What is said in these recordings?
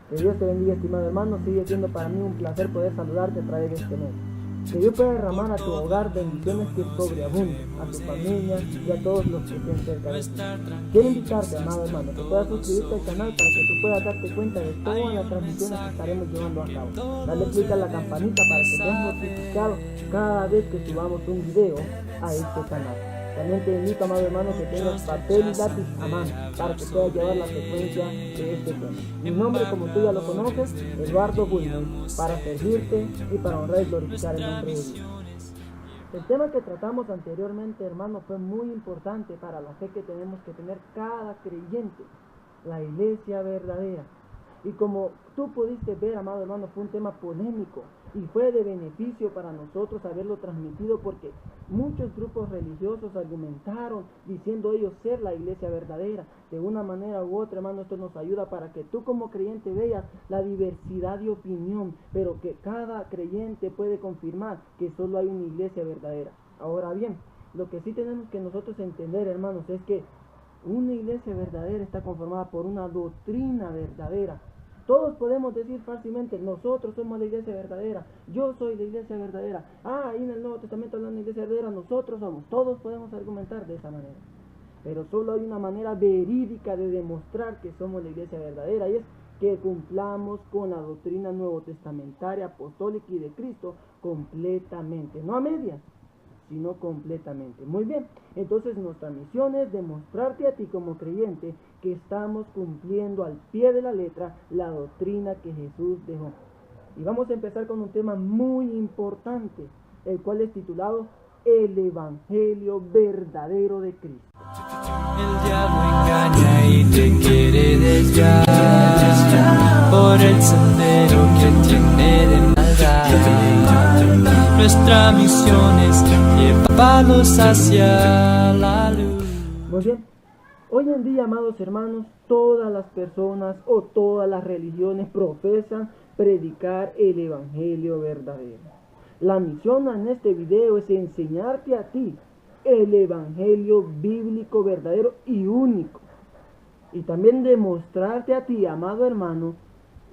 Que Dios te bendiga, estimado hermano. Sigue siendo para mí un placer poder saludarte a través de este medio. Que Dios pueda derramar a tu hogar bendiciones que sobreabunden, a tu familia y a todos los que estén cerca de ti. Quiero invitarte, amado hermano, que puedas suscribirte al canal para que tú puedas darte cuenta de todas las transmisiones que estaremos llevando a cabo. Dale clic a la campanita para que seas notificado cada vez que subamos un video a este canal. También te invito, amado hermano, que tengas papel y lápiz a mano para que puedas llevar la secuencia de este tema. Mi nombre, como tú ya lo conoces, Eduardo Bulnes, para servirte y para honrar y glorificar el nombre de Dios. El tema que tratamos anteriormente, hermano, fue muy importante para la fe que tenemos que tener cada creyente, la iglesia verdadera. Y como tú pudiste ver, amado hermano, fue un tema polémico y fue de beneficio para nosotros haberlo transmitido, porque muchos grupos religiosos argumentaron diciendo ellos ser la iglesia verdadera. De una manera u otra, hermano, esto nos ayuda para que tú como creyente veas la diversidad de opinión, pero que cada creyente puede confirmar que solo hay una iglesia verdadera. Ahora bien, lo que sí tenemos que nosotros entender, hermanos, es que una iglesia verdadera está conformada por una doctrina verdadera. Todos podemos decir fácilmente, nosotros somos la iglesia verdadera, yo soy la iglesia verdadera, ahí en el Nuevo Testamento habla de la iglesia verdadera, nosotros somos. Todos podemos argumentar de esa manera, pero solo hay una manera verídica de demostrar que somos la iglesia verdadera, y es que cumplamos con la doctrina nuevo testamentaria, apostólica y de Cristo completamente, no a medias, sino completamente. Muy bien, entonces nuestra misión es demostrarte a ti como creyente que estamos cumpliendo al pie de la letra la doctrina que Jesús dejó. Y vamos a empezar con un tema muy importante, el cual es titulado El Evangelio verdadero de Cristo. El diablo engaña y te quiere desviar por el sendero que tiene de maldad. Nuestra misión es llevarlos hacia la luz. Muy bien, hoy en día, amados hermanos, todas las personas o todas las religiones profesan predicar el Evangelio verdadero. La misión en este video es enseñarte a ti el Evangelio bíblico verdadero y único, y también demostrarte a ti, amado hermano,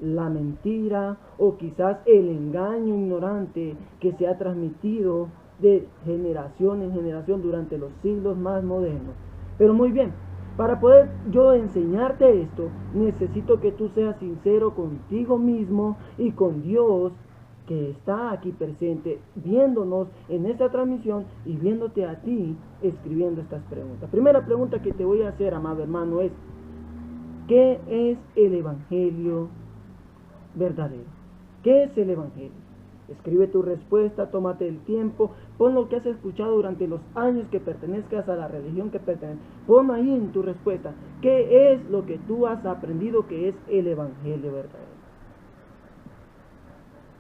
la mentira o quizás el engaño ignorante que se ha transmitido de generación en generación durante los siglos más modernos. Pero muy bien, para poder yo enseñarte esto, necesito que tú seas sincero contigo mismo y con Dios, que está aquí presente, viéndonos en esta transmisión y viéndote a ti escribiendo estas preguntas. Primera pregunta que te voy a hacer, amado hermano, es: ¿qué es el Evangelio verdadero? ¿Qué es el Evangelio? Escribe tu respuesta, tómate el tiempo, pon lo que has escuchado durante los años que pertenezcas a la religión que perteneces. Pon ahí en tu respuesta, ¿qué es lo que tú has aprendido que es el Evangelio verdadero?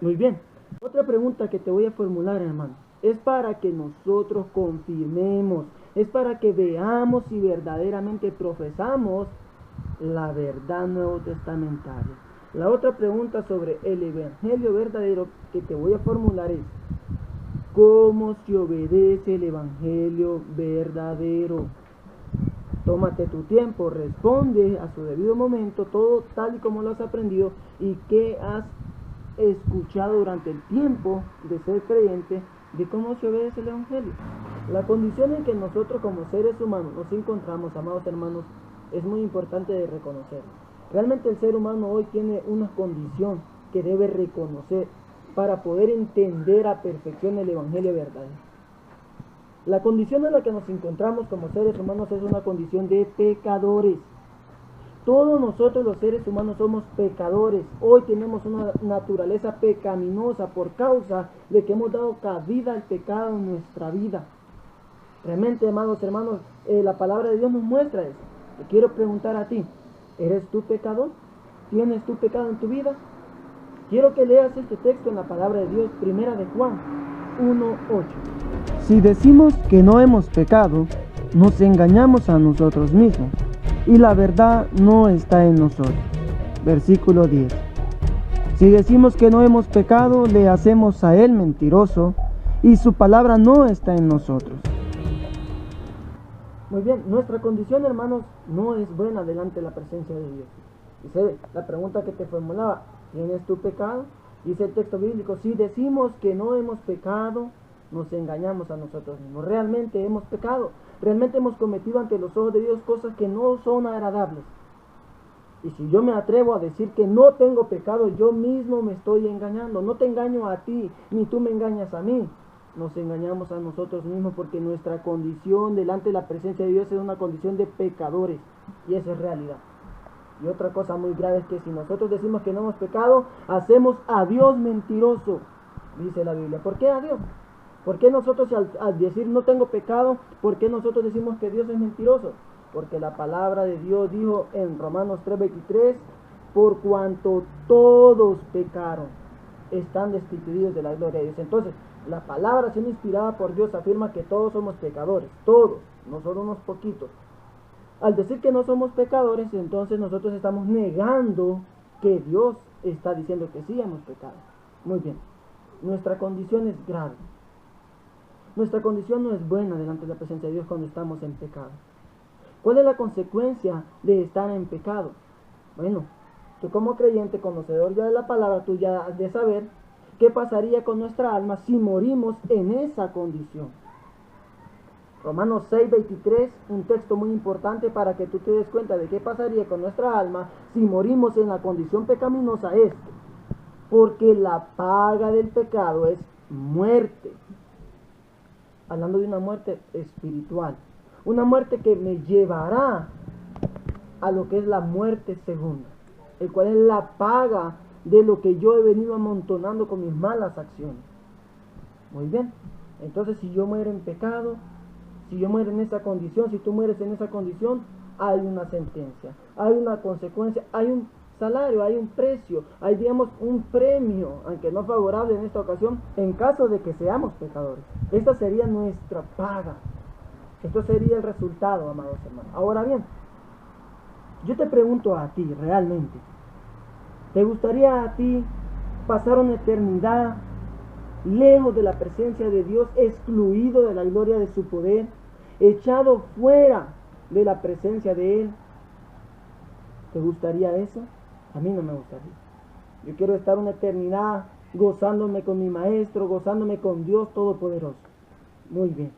Muy bien, otra pregunta que te voy a formular, hermano, es para que nosotros confirmemos, es para que veamos si verdaderamente profesamos la verdad nuevo testamentaria. La otra pregunta sobre el Evangelio verdadero que te voy a formular es: ¿cómo se obedece el Evangelio verdadero? Tómate tu tiempo, responde a su debido momento, todo tal y como lo has aprendido y que has escuchado durante el tiempo de ser creyente, de cómo se obedece el Evangelio. La condición en que nosotros como seres humanos nos encontramos, amados hermanos, es muy importante de reconocer. Realmente el ser humano hoy tiene una condición que debe reconocer para poder entender a perfección el Evangelio verdadero. La condición en la que nos encontramos como seres humanos es una condición de pecadores. Todos nosotros los seres humanos somos pecadores. Hoy tenemos una naturaleza pecaminosa por causa de que hemos dado cabida al pecado en nuestra vida. Realmente, amados hermanos, la palabra de Dios nos muestra eso. Te quiero preguntar a ti: ¿eres tú pecador? ¿Tienes tú pecado en tu vida? Quiero que leas este texto en la palabra de Dios, primera de Juan 1:8. Si decimos que no hemos pecado, nos engañamos a nosotros mismos, y la verdad no está en nosotros. Versículo 10. Si decimos que no hemos pecado, le hacemos a él mentiroso, y su palabra no está en nosotros. Muy bien, nuestra condición, hermanos, no es buena delante de la presencia de Dios. Dice la pregunta que te formulaba, ¿tienes tu pecado? Dice el texto bíblico, si decimos que no hemos pecado, nos engañamos a nosotros mismos. Realmente hemos pecado, realmente hemos cometido ante los ojos de Dios cosas que no son agradables. Y si yo me atrevo a decir que no tengo pecado, yo mismo me estoy engañando. No te engaño a ti, ni tú me engañas a mí. Nos engañamos a nosotros mismos porque nuestra condición delante de la presencia de Dios es una condición de pecadores. Y eso es realidad. Y otra cosa muy grave es que si nosotros decimos que no hemos pecado, hacemos a Dios mentiroso, dice la Biblia. ¿Por qué a Dios? ¿Por qué nosotros al decir no tengo pecado, por qué nosotros decimos que Dios es mentiroso? Porque la palabra de Dios dijo en Romanos 3:23, por cuanto todos pecaron, están destituidos de la gloria de Dios. Entonces, la palabra siendo inspirada por Dios afirma que todos somos pecadores, todos, no solo unos poquitos. Al decir que no somos pecadores, entonces nosotros estamos negando que Dios está diciendo que sí hemos pecado. Muy bien, nuestra condición es grave. Nuestra condición no es buena delante de la presencia de Dios cuando estamos en pecado. ¿Cuál es la consecuencia de estar en pecado? Bueno, tú como creyente, conocedor ya de la palabra, tú ya has de saber qué pasaría con nuestra alma si morimos en esa condición. Romanos 6:23, un texto muy importante para que tú te des cuenta de qué pasaría con nuestra alma si morimos en la condición pecaminosa es, porque la paga del pecado es muerte. Hablando de una muerte espiritual, una muerte que me llevará a lo que es la muerte segunda, el cual es la paga de lo que yo he venido amontonando con mis malas acciones. Muy bien, entonces si yo muero en pecado, si yo muero en esa condición, si tú mueres en esa condición, hay una sentencia, hay una consecuencia, hay un salario, hay un precio, hay, digamos, un premio, aunque no favorable en esta ocasión, en caso de que seamos pecadores. Esta sería nuestra paga. Esto sería el resultado, amados hermanos. Ahora bien, yo te pregunto a ti, realmente, ¿te gustaría a ti pasar una eternidad lejos de la presencia de Dios, excluido de la gloria de su poder, echado fuera de la presencia de Él? ¿Te gustaría eso? A mí no me gustaría. Yo quiero estar una eternidad gozándome con mi Maestro, gozándome con Dios Todopoderoso. Muy bien.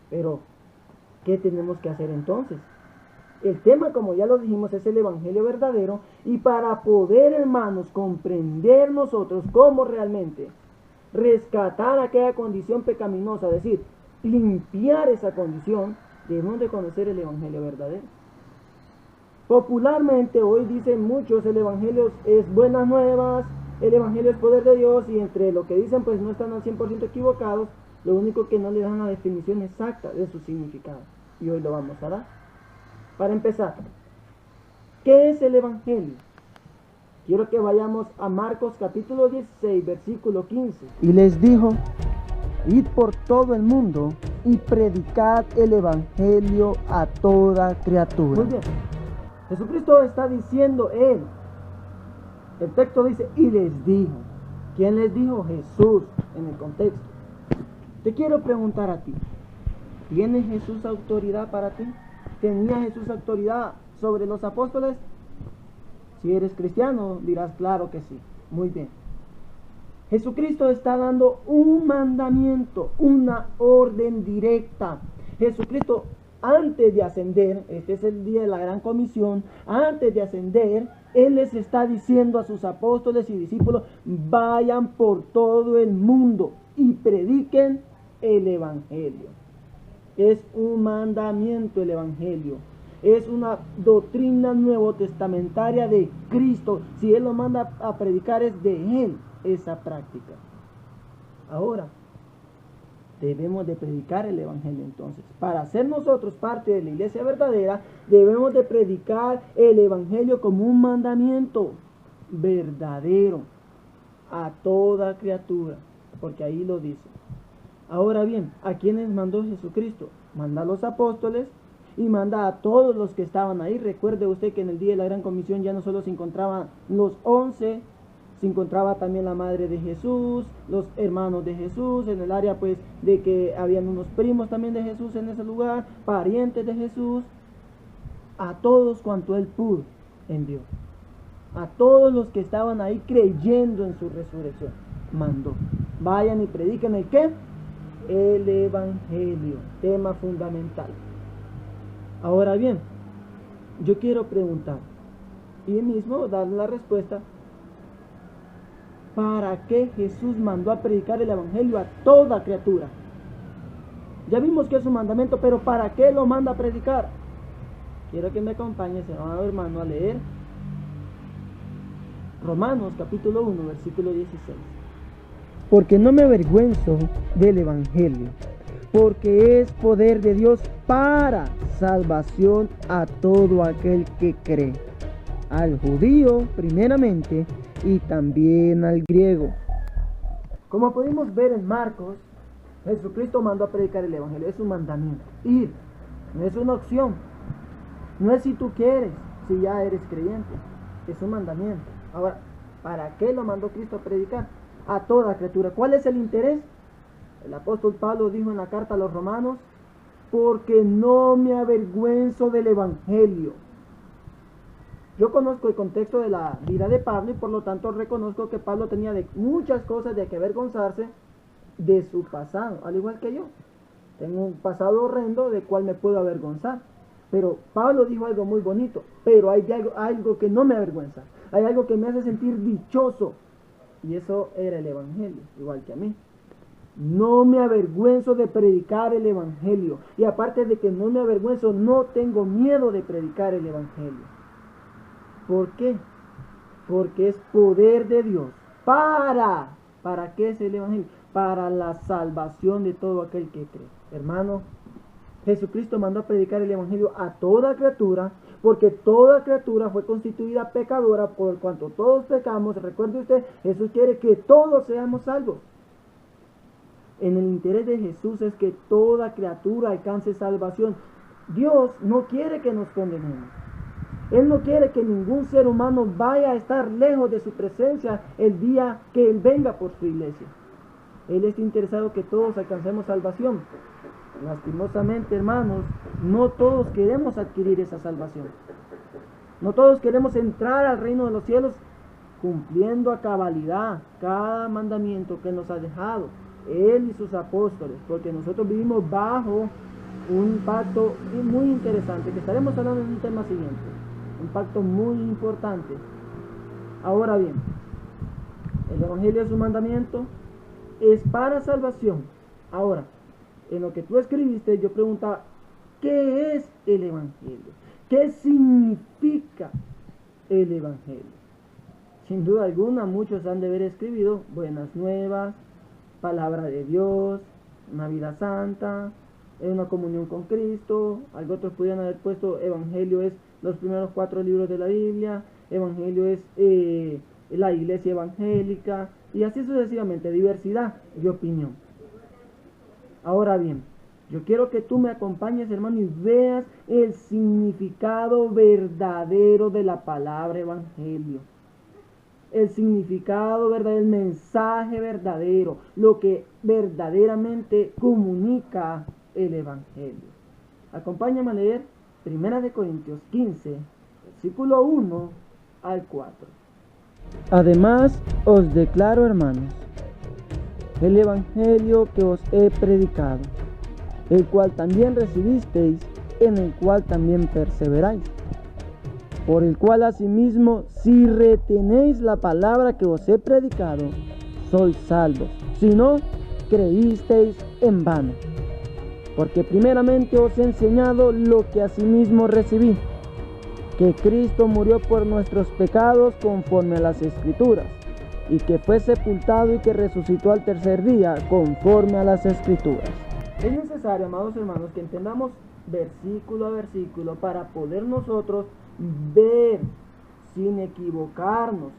Pero, ¿qué tenemos que hacer entonces? El tema, como ya lo dijimos, es el Evangelio verdadero. Y para poder, hermanos, comprender nosotros cómo realmente rescatar aquella condición pecaminosa, es decir, limpiar esa condición, debemos de conocer el Evangelio verdadero. Popularmente hoy dicen muchos, el Evangelio es buenas nuevas, el Evangelio es poder de Dios, y entre lo que dicen pues no están al 100% equivocados, lo único que no le dan la definición exacta de su significado, y hoy lo vamos a dar. Para empezar, ¿qué es el Evangelio? Quiero que vayamos a Marcos capítulo 16, versículo 15. Y les dijo, id por todo el mundo y predicad el Evangelio a toda criatura. Muy bien. Jesucristo está diciendo Él. El texto dice, y les dijo. ¿Quién les dijo? Jesús, en el contexto. Te quiero preguntar a ti, ¿tiene Jesús autoridad para ti? ¿Tenía Jesús autoridad sobre los apóstoles? Si eres cristiano, dirás claro que sí. Muy bien. Jesucristo está dando un mandamiento, una orden directa. Jesucristo, antes de ascender, este es el día de la gran comisión, antes de ascender, Él les está diciendo a sus apóstoles y discípulos, vayan por todo el mundo y prediquen el Evangelio. Es un mandamiento el Evangelio. Es una doctrina nuevo testamentaria de Cristo. Si Él lo manda a predicar, es de Él esa práctica. Ahora, debemos de predicar el Evangelio entonces. Para ser nosotros parte de la iglesia verdadera, debemos de predicar el Evangelio como un mandamiento verdadero a toda criatura, porque ahí lo dice. Ahora bien, ¿a quiénes mandó Jesucristo? Manda a los apóstoles y manda a todos los que estaban ahí. Recuerde usted que en el día de la gran comisión ya no solo se encontraban los 11, se encontraba también la madre de Jesús, los hermanos de Jesús, en el área pues de que habían unos primos también de Jesús en ese lugar, parientes de Jesús, a todos cuanto Él pudo envió. a todos los que estaban ahí creyendo en su resurrección. Mandó, vayan y prediquen ¿el qué? El Evangelio, tema fundamental. Ahora bien, yo quiero preguntar y mismo dar la respuesta. ¿Para qué Jesús mandó a predicar el Evangelio a toda criatura? Ya vimos que es un mandamiento, pero ¿para qué lo manda a predicar? Quiero que me acompañes, hermano, a leer Romanos capítulo 1, versículo 16. Porque no me avergüenzo del Evangelio, porque es poder de Dios para salvación a todo aquel que cree, al judío primeramente y también al griego. Como pudimos ver en Marcos, Jesucristo mandó a predicar el Evangelio, es un mandamiento, ir, no es una opción, no es si tú quieres, si ya eres creyente, es un mandamiento. Ahora, ¿para qué lo mandó Cristo a predicar? A toda criatura. ¿Cuál es el interés? El apóstol Pablo dijo en la carta a los romanos, porque no me avergüenzo del Evangelio. Yo conozco el contexto de la vida de Pablo y por lo tanto reconozco que Pablo tenía muchas cosas de que avergonzarse de su pasado, al igual que yo. Tengo un pasado horrendo del cual me puedo avergonzar. Pero Pablo dijo algo muy bonito, pero hay algo que no me avergüenza, hay algo que me hace sentir dichoso, y eso era el Evangelio, igual que a mí. No me avergüenzo de predicar el Evangelio, y aparte de que no me avergüenzo, no tengo miedo de predicar el Evangelio. ¿Por qué? Porque es poder de Dios. ¿Para qué es el Evangelio? Para la salvación de todo aquel que cree. Hermano, Jesucristo mandó a predicar el Evangelio a toda criatura, porque toda criatura fue constituida pecadora, por cuanto todos pecamos. Recuerde usted, Jesús quiere que todos seamos salvos. En el interés de Jesús es que toda criatura alcance salvación. Dios no quiere que nos condenemos. Él no quiere que ningún ser humano vaya a estar lejos de su presencia el día que Él venga por su iglesia. Él está interesado que todos alcancemos salvación. Lastimosamente, hermanos, no todos queremos adquirir esa salvación. No todos queremos entrar al reino de los cielos cumpliendo a cabalidad cada mandamiento que nos ha dejado Él y sus apóstoles, porque nosotros vivimos bajo un pacto muy interesante, que estaremos hablando en un tema siguiente, un pacto muy importante. Ahora bien, el Evangelio es un mandamiento, es para salvación. Ahora, en lo que tú escribiste, yo preguntaba, ¿qué es el Evangelio? ¿Qué significa el Evangelio? Sin duda alguna, muchos han de haber escribido buenas nuevas, palabra de Dios, una vida santa, una comunión con Cristo. Otros pudieran haber puesto Evangelio es los primeros 4 libros de la Biblia, Evangelio es la iglesia evangélica, y así sucesivamente, diversidad de opinión. Ahora bien, yo quiero que tú me acompañes, hermano, y veas el significado verdadero de la palabra evangelio. El significado verdadero, el mensaje verdadero, lo que verdaderamente comunica el evangelio. Acompáñame a leer 1 Corintios 15, versículo 1 al 4. Además, os declaro, hermanos, el evangelio que os he predicado, el cual también recibisteis, en el cual también perseveráis, por el cual asimismo, si retenéis la palabra que os he predicado, sois salvos, si no, creísteis en vano. Porque primeramente os he enseñado lo que asimismo recibí, que Cristo murió por nuestros pecados conforme a las Escrituras, y que fue sepultado y que resucitó al tercer día conforme a las Escrituras. Es necesario, amados hermanos, que entendamos versículo a versículo para poder nosotros ver sin equivocarnos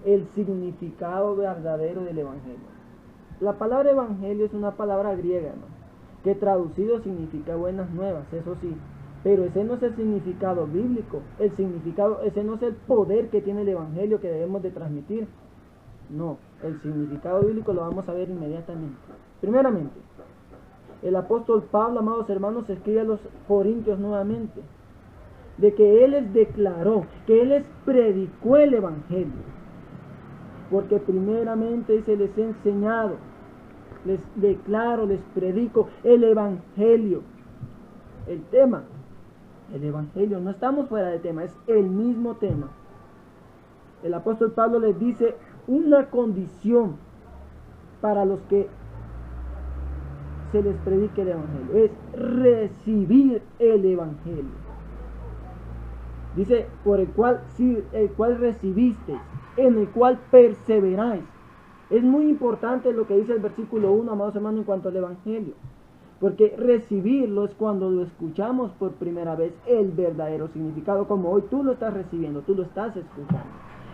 el significado verdadero del Evangelio. La palabra Evangelio es una palabra griega, hermano, que traducido significa buenas nuevas, eso sí, pero ese no es el significado bíblico, ese no es el poder que tiene el Evangelio que debemos de transmitir. No, el significado bíblico lo vamos a ver inmediatamente. Primeramente, el apóstol Pablo, amados hermanos, escribe a los Corintios nuevamente. de que Él les declaró, que Él les predicó el Evangelio. Porque primeramente se les ha enseñado, les declaro, les predico el Evangelio. El tema, el Evangelio, no estamos fuera de tema, es el mismo tema. El apóstol Pablo les dice una condición para los que se les predique el Evangelio, es recibir el Evangelio. Dice, por el cual recibisteis, en el cual perseveráis. Es muy importante lo que dice el versículo 1, amados hermanos, en cuanto al Evangelio. Porque recibirlo es cuando lo escuchamos por primera vez, el verdadero significado, como hoy tú lo estás recibiendo, tú lo estás escuchando.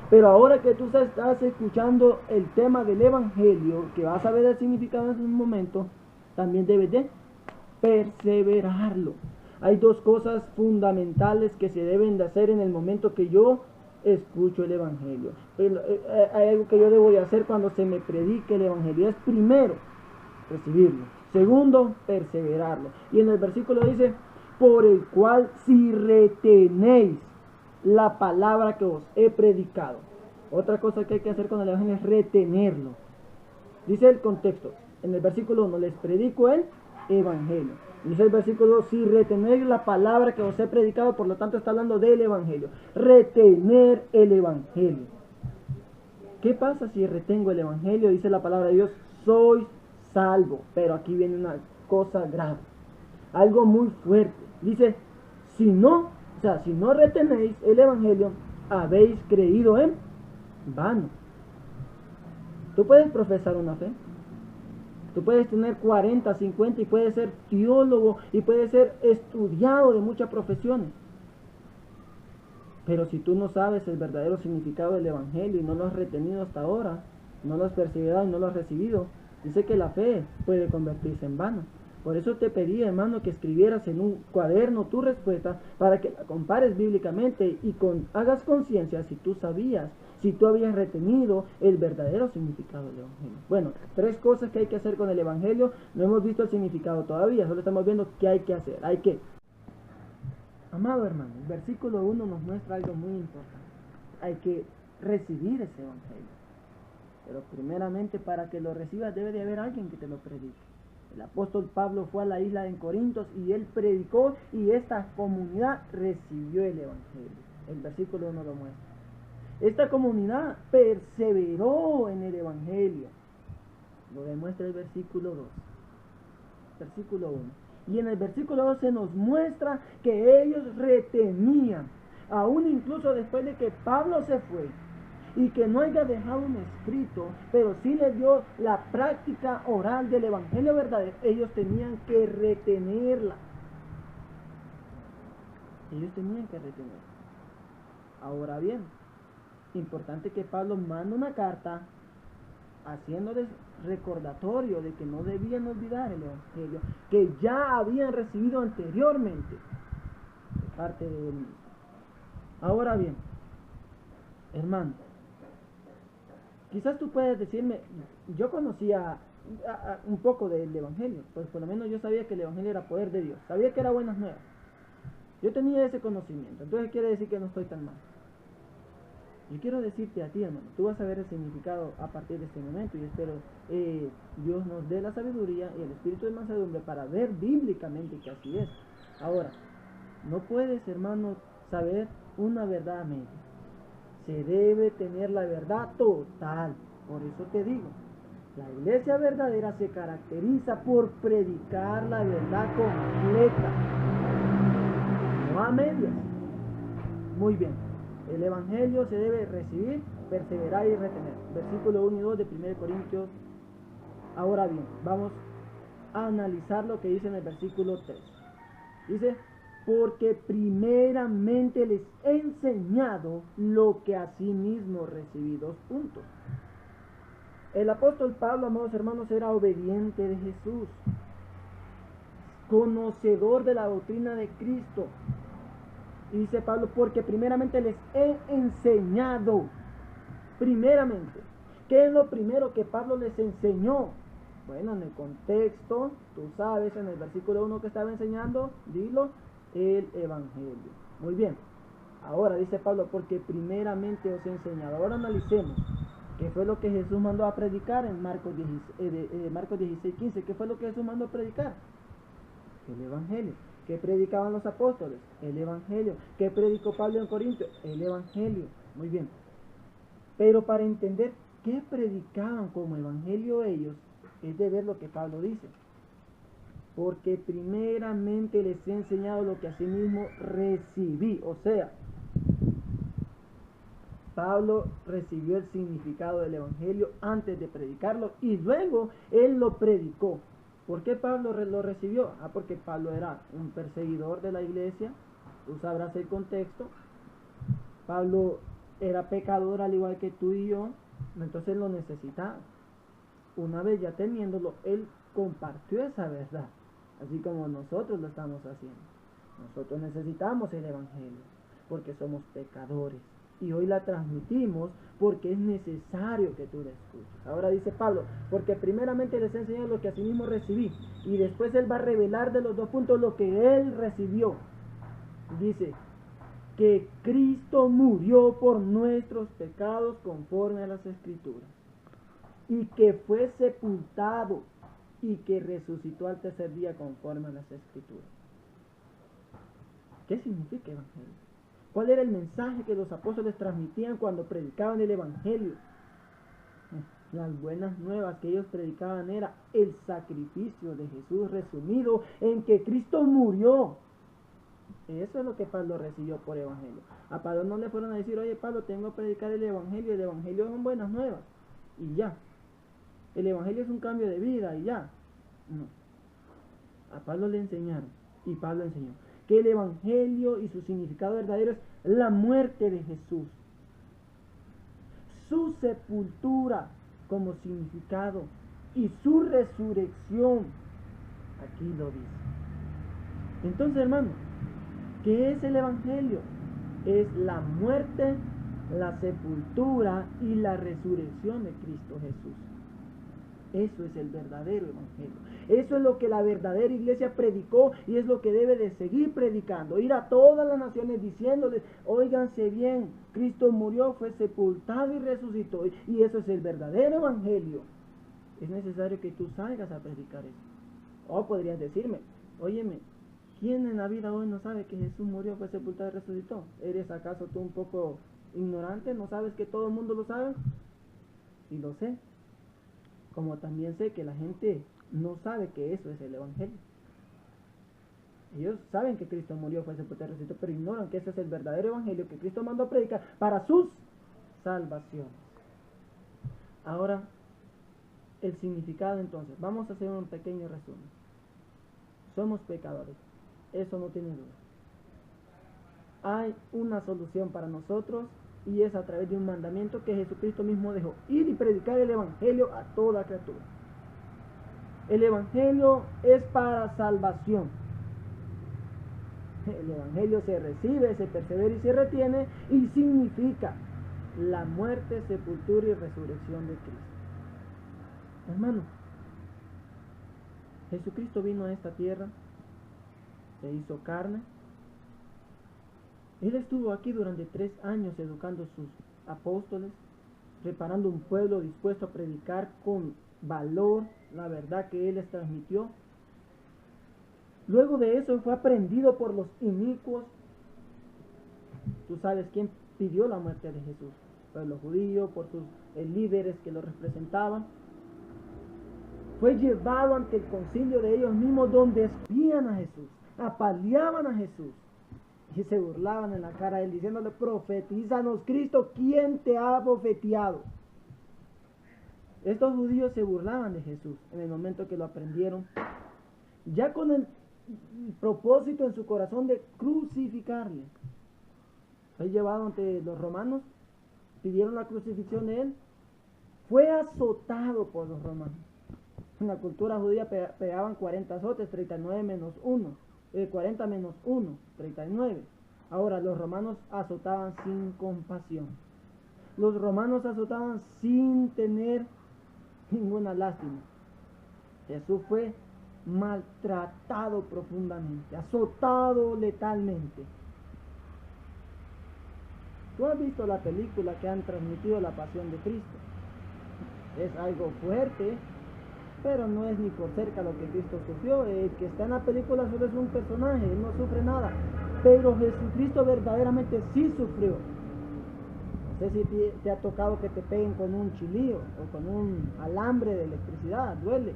Pero ahora que tú estás escuchando el tema del Evangelio, que vas a ver el significado en un momento, también debes de perseverarlo. Hay dos cosas fundamentales que se deben de hacer en el momento que yo escucho el Evangelio. Hay algo que yo debo de hacer cuando se me predique el Evangelio. Es primero, recibirlo. Segundo, perseverarlo. Y en el versículo dice, por el cual si retenéis la palabra que os he predicado. Otra cosa que hay que hacer con el Evangelio es retenerlo. Dice el contexto. En el versículo 1, les predico el Evangelio. Dice el versículo 2, si retener la palabra que os he predicado, por lo tanto está hablando del Evangelio. Retener el Evangelio. ¿Qué pasa si retengo el Evangelio? Dice la palabra de Dios, sois salvo. Pero aquí viene una cosa grave, algo muy fuerte. Dice, si no retenéis el Evangelio, habéis creído en vano. Tú puedes profesar una fe. Tú puedes tener 40, 50 y puedes ser teólogo y puedes ser estudiado de muchas profesiones. Pero si tú no sabes el verdadero significado del Evangelio y no lo has retenido hasta ahora, no lo has perseverado y no lo has recibido, dice que la fe puede convertirse en vano. Por eso te pedí, hermano, que escribieras en un cuaderno tu respuesta para que la compares bíblicamente y hagas conciencia si tú sabías, si tú habías retenido el verdadero significado del Evangelio. Bueno, 3 cosas que hay que hacer con el Evangelio. No hemos visto el significado todavía, solo estamos viendo qué hay que hacer. Amado hermano, el versículo 1 nos muestra algo muy importante. Hay que recibir ese Evangelio. Pero primeramente, para que lo recibas debe de haber alguien que te lo predique. El apóstol Pablo fue a la isla de Corintios y él predicó y esta comunidad recibió el Evangelio. El versículo 1 lo muestra. Esta comunidad perseveró en el Evangelio. Lo demuestra el versículo 2. Versículo 1. Y en el versículo 2 se nos muestra que ellos retenían, aún incluso después de que Pablo se fue, y que no haya dejado un escrito, pero sí les dio la práctica oral del Evangelio verdadero. Ellos tenían que retenerla. Ahora bien, importante que Pablo manda una carta haciéndoles recordatorio de que no debían olvidar el Evangelio que ya habían recibido anteriormente de parte de él mismo. Ahora bien, hermano, quizás tú puedes decirme, yo conocía un poco del Evangelio, pues por lo menos yo sabía que el Evangelio era poder de Dios, sabía que era buenas nuevas, yo tenía ese conocimiento, entonces quiere decir que no estoy tan mal. Yo quiero decirte a ti, hermano, tú vas a ver el significado a partir de este momento y espero Dios nos dé la sabiduría y el espíritu de mansedumbre para ver bíblicamente que así es. Ahora, no puedes, hermano, saber una verdad a media. Se debe tener la verdad total. Por eso te digo, la iglesia verdadera se caracteriza por predicar la verdad completa, no a medias. Muy bien. El Evangelio se debe recibir, perseverar y retener. Versículo 1 y 2 de 1 Corintios. Ahora bien, vamos a analizar lo que dice en el versículo 3. Dice, porque primeramente les he enseñado lo que asimismo recibí. 2 puntos. El apóstol Pablo, amados hermanos, era obediente de Jesús, conocedor de la doctrina de Cristo. Y dice Pablo, porque primeramente les he enseñado. Primeramente. ¿Qué es lo primero que Pablo les enseñó? Bueno, en el contexto, tú sabes, en el versículo 1 que estaba enseñando, dilo, el Evangelio. Muy bien. Ahora dice Pablo, porque primeramente os he enseñado. Ahora analicemos qué fue lo que Jesús mandó a predicar en Marcos 16:15. ¿Qué fue lo que Jesús mandó a predicar? El Evangelio. ¿Qué predicaban los apóstoles? El Evangelio. ¿Qué predicó Pablo en Corintios? El Evangelio. Muy bien. Pero para entender qué predicaban como Evangelio ellos, es de ver lo que Pablo dice. Porque primeramente les he enseñado lo que asimismo recibí. O sea, Pablo recibió el significado del Evangelio antes de predicarlo y luego él lo predicó. ¿Por qué Pablo lo recibió? Porque Pablo era un perseguidor de la iglesia. Tú sabrás el contexto. Pablo era pecador al igual que tú y yo. Entonces lo necesitaba. Una vez ya teniéndolo, él compartió esa verdad. Así como nosotros lo estamos haciendo. Nosotros necesitamos el Evangelio porque somos pecadores. Y hoy la transmitimos porque es necesario que tú la escuches. Ahora dice Pablo, porque primeramente les he enseñado lo que asimismo recibí. Y después él va a revelar de los dos puntos lo que él recibió. Dice que Cristo murió por nuestros pecados conforme a las Escrituras. Y que fue sepultado y que resucitó al tercer día conforme a las Escrituras. ¿Qué significa Evangelio? ¿Cuál era el mensaje que los apóstoles transmitían cuando predicaban el Evangelio? Las buenas nuevas que ellos predicaban era el sacrificio de Jesús resumido en que Cristo murió. Eso es lo que Pablo recibió por Evangelio. A Pablo no le fueron a decir, oye Pablo, tengo que predicar el Evangelio son buenas nuevas. Y ya. El Evangelio es un cambio de vida y ya. No. A Pablo le enseñaron y Pablo enseñó que el Evangelio y su significado verdadero es la muerte de Jesús, su sepultura como significado y su resurrección. Aquí lo dice. Entonces, hermano, ¿qué es el Evangelio? Es la muerte, la sepultura y la resurrección de Cristo Jesús. Eso es el verdadero Evangelio. Eso es lo que la verdadera iglesia predicó y es lo que debe de seguir predicando. Ir a todas las naciones diciéndoles, óiganse bien, Cristo murió, fue sepultado y resucitó. Y eso es el verdadero Evangelio. Es necesario que tú salgas a predicar eso. O podrías decirme, óyeme, ¿quién en la vida hoy no sabe que Jesús murió, fue sepultado y resucitó? ¿Eres acaso tú un poco ignorante? ¿No sabes que todo el mundo lo sabe? Y lo sé. Como también sé que la gente no sabe que eso es el Evangelio. Ellos saben que Cristo murió, fue sepultado y resucitó, pero ignoran que ese es el verdadero Evangelio que Cristo mandó a predicar para sus salvaciones. Ahora, el significado entonces. Vamos a hacer un pequeño resumen. Somos pecadores. Eso no tiene duda. Hay una solución para nosotros y es a través de un mandamiento que Jesucristo mismo dejó: ir y predicar el Evangelio a toda criatura. El Evangelio es para salvación. El Evangelio se recibe, se persevera y se retiene y significa la muerte, sepultura y resurrección de Cristo. Hermano, Jesucristo vino a esta tierra, se hizo carne. Él estuvo aquí durante 3 años educando a sus apóstoles, preparando un pueblo dispuesto a predicar con valor la verdad que Él les transmitió. Luego de eso fue aprendido por los inicuos. Tú sabes quién pidió la muerte de Jesús. Por los judíos, por sus líderes que lo representaban. Fue llevado ante el concilio de ellos mismos, donde espían a Jesús, apaleaban a Jesús y se burlaban en la cara de él, diciéndole: profetízanos, Cristo, ¿quién te ha profetizado? Estos judíos se burlaban de Jesús en el momento que lo aprendieron, ya con el propósito en su corazón de crucificarle. Fue llevado ante los romanos, pidieron la crucifixión de él, fue azotado por los romanos. En la cultura judía pegaban 40 azotes, 39 menos 1, 40 menos 1, 39. Ahora, los romanos azotaban sin compasión. Los romanos azotaban sin tener ninguna lástima. Jesús fue maltratado profundamente, azotado letalmente. Tú has visto la película que han transmitido la pasión de Cristo. Es algo fuerte, pero no es ni por cerca lo que Cristo sufrió. El que está en la película solo es un personaje, él no sufre nada. Pero Jesucristo verdaderamente sí sufrió. No sé si te ha tocado que te peguen con un chilío o con un alambre de electricidad, duele.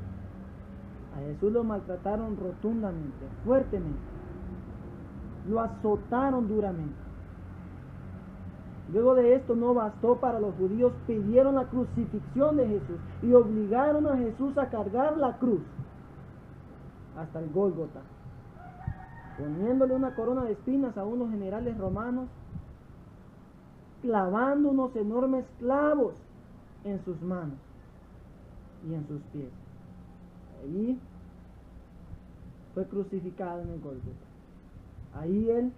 A Jesús lo maltrataron rotundamente, fuertemente. Lo azotaron duramente. Luego de esto no bastó para los judíos, pidieron la crucifixión de Jesús y obligaron a Jesús a cargar la cruz hasta el Gólgota, poniéndole una corona de espinas a unos generales romanos, clavando unos enormes clavos en sus manos y en sus pies. Ahí fue crucificado en el Gólgota. Ahí él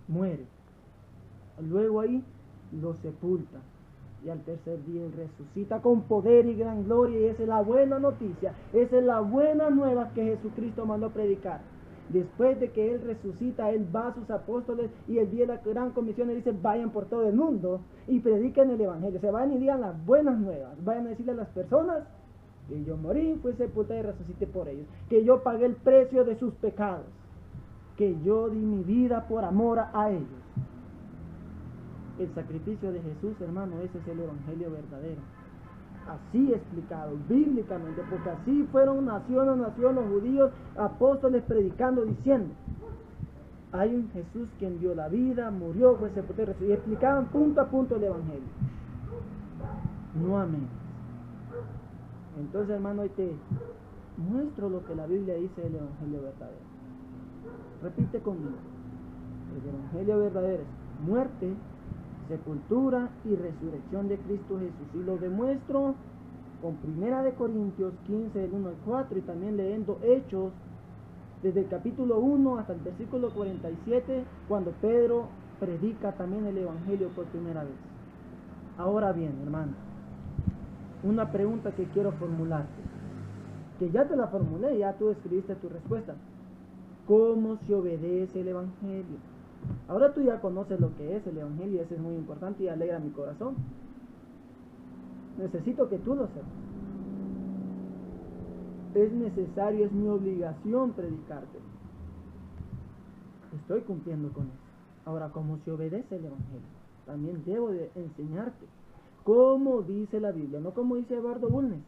muere. Luego ahí lo sepulta. Y al tercer día él resucita con poder y gran gloria. Y esa es la buena noticia. Esa es la buena nueva que Jesucristo mandó predicar. Después de que él resucita, él va a sus apóstoles y el día de la gran comisión le dice: vayan por todo el mundo y prediquen el evangelio. Se vayan y digan las buenas nuevas. Vayan a decirle a las personas que yo morí, fui sepultado y resucité por ellos. Que yo pagué el precio de sus pecados. Que yo di mi vida por amor a ellos. El sacrificio de Jesús, hermano, ese es el evangelio verdadero. Así explicado, bíblicamente, porque así fueron nación a nación los judíos, apóstoles predicando, diciendo: hay un Jesús quien dio la vida, murió, fue sepultado, y explicaban punto a punto el evangelio. No amén. Entonces, hermano, hoy te muestro lo que la Biblia dice del evangelio verdadero. Repite conmigo: el evangelio verdadero es muerte, sepultura y resurrección de Cristo Jesús. Y lo demuestro con 1 Corintios 15, del 1 al 4, y también leyendo Hechos, desde el capítulo 1 hasta el versículo 47, cuando Pedro predica también el evangelio por primera vez. Ahora bien, hermano, una pregunta que quiero formularte, que ya te la formulé, ya tú escribiste tu respuesta. ¿Cómo se obedece el evangelio? Ahora tú ya conoces lo que es el evangelio, y eso es muy importante y alegra mi corazón. Necesito que tú lo sepas. Es necesario, es mi obligación predicarte. Estoy cumpliendo con eso. Ahora, ¿cómo se obedece el evangelio? También debo de enseñarte cómo dice la Biblia, no como dice Eduardo Bulnes,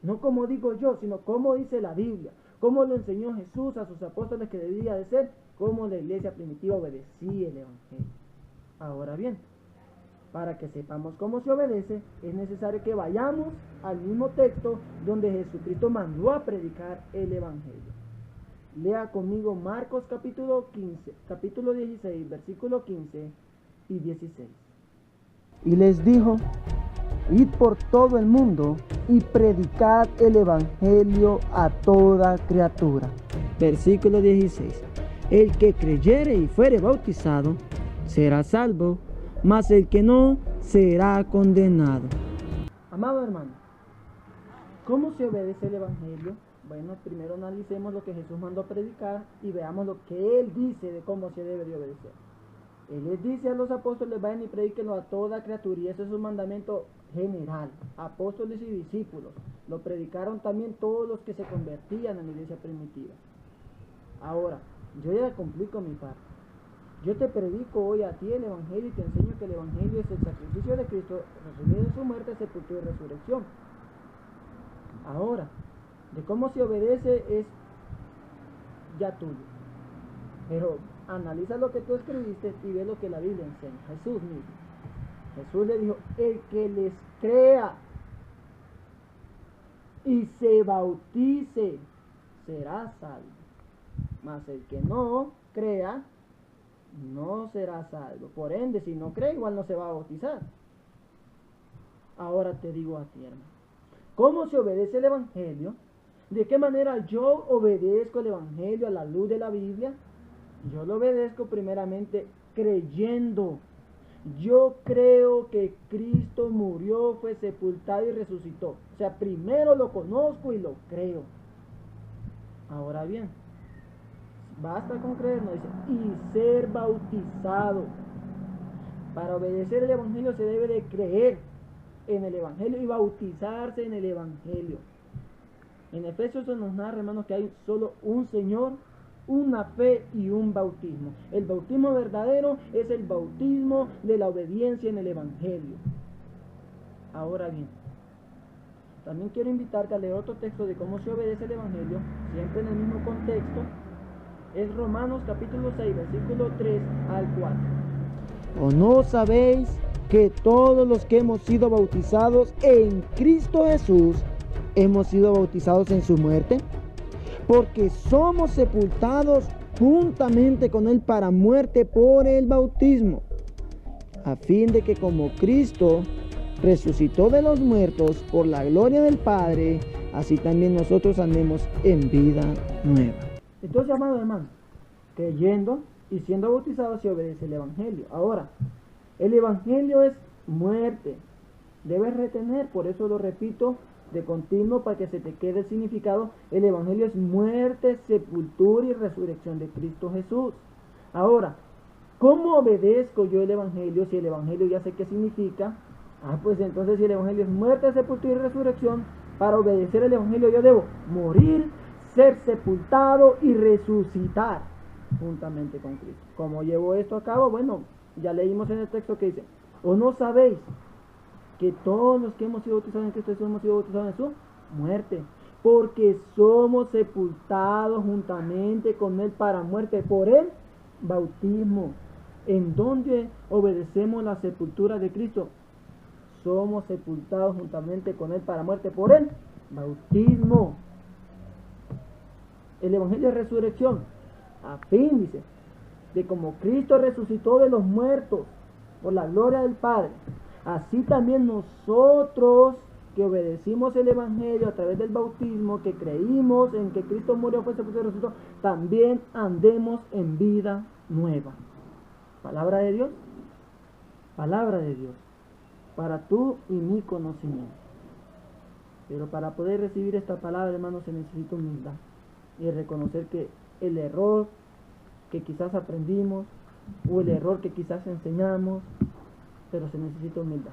no como digo yo, sino cómo dice la Biblia, cómo lo enseñó Jesús a sus apóstoles que debía de ser, cómo la iglesia primitiva obedecía el evangelio. Ahora bien, para que sepamos cómo se obedece, es necesario que vayamos al mismo texto donde Jesucristo mandó a predicar el evangelio. Lea conmigo Marcos capítulo 16, versículo 15 y 16. Y les dijo: id por todo el mundo y predicad el evangelio a toda criatura. Versículo 16. El que creyere y fuere bautizado será salvo, mas el que no será condenado. Amado hermano, ¿cómo se obedece el evangelio? Bueno, primero analicemos lo que Jesús mandó a predicar y veamos lo que Él dice de cómo se debe de obedecer. Él les dice a los apóstoles: vayan y predíquenlo a toda criatura, y ese es un mandamiento general. Apóstoles y discípulos lo predicaron también todos los que se convertían en la iglesia primitiva. Ahora, yo ya cumplí con mi parte. Yo te predico hoy a ti el evangelio y te enseño que el evangelio es el sacrificio de Cristo, resumido en su muerte, sepultura y resurrección. Ahora, de cómo se obedece es ya tuyo. Pero analiza lo que tú escribiste y ve lo que la Biblia enseña. Jesús mismo. Jesús le dijo: el que les crea y se bautice será salvo, mas el que no crea no será salvo. Por ende, si no cree, igual no se va a bautizar. Ahora te digo a ti, hermano, ¿cómo se obedece el evangelio? ¿De qué manera yo obedezco el evangelio a la luz de la Biblia? Yo lo obedezco primeramente creyendo. Yo creo que Cristo murió, fue sepultado y resucitó. O sea, primero lo conozco y lo creo. Ahora bien, basta con creer, no dice, y ser bautizado. Para obedecer el Evangelio se debe de creer en el Evangelio y bautizarse en el Evangelio. En Efesios se nos narra, hermanos, que hay solo un Señor, una fe y un bautismo. El bautismo verdadero es el bautismo de la obediencia en el Evangelio. Ahora bien, también quiero invitarte a leer otro texto de cómo se obedece el Evangelio, siempre en el mismo contexto. Es Romanos capítulo 6, versículo 3 al 4. ¿O no sabéis que todos los que hemos sido bautizados en Cristo Jesús, hemos sido bautizados en su muerte? Porque somos sepultados juntamente con Él para muerte por el bautismo, a fin de que como Cristo resucitó de los muertos por la gloria del Padre, así también nosotros andemos en vida nueva. Entonces, amados hermanos, creyendo y siendo bautizados se obedece el Evangelio. Ahora, el Evangelio es muerte. Debes retener, por eso lo repito de continuo para que se te quede el significado. El Evangelio es muerte, sepultura y resurrección de Cristo Jesús. Ahora, ¿cómo obedezco yo el Evangelio si el Evangelio ya sé qué significa? Pues entonces si el Evangelio es muerte, sepultura y resurrección, para obedecer el Evangelio yo debo morir, ser sepultado y resucitar juntamente con Cristo. ¿Cómo llevo esto a cabo? Bueno, ya leímos en el texto que dice: ¿o no sabéis que todos los que hemos sido bautizados en Cristo Jesús hemos sido bautizados en su muerte? Porque somos sepultados juntamente con Él para muerte por el bautismo. ¿En dónde obedecemos la sepultura de Cristo? Somos sepultados juntamente con Él para muerte por el bautismo. El Evangelio de resurrección, a fin, dice, de como Cristo resucitó de los muertos por la gloria del Padre, así también nosotros que obedecimos el Evangelio a través del bautismo, que creímos en que Cristo murió, fue sepultado y resucitó, también andemos en vida nueva. Palabra de Dios, palabra de Dios, para tú y mi conocimiento. Pero para poder recibir esta palabra, hermanos, se necesita humildad y reconocer que el error que quizás aprendimos o el error que quizás enseñamos, pero se necesita humildad.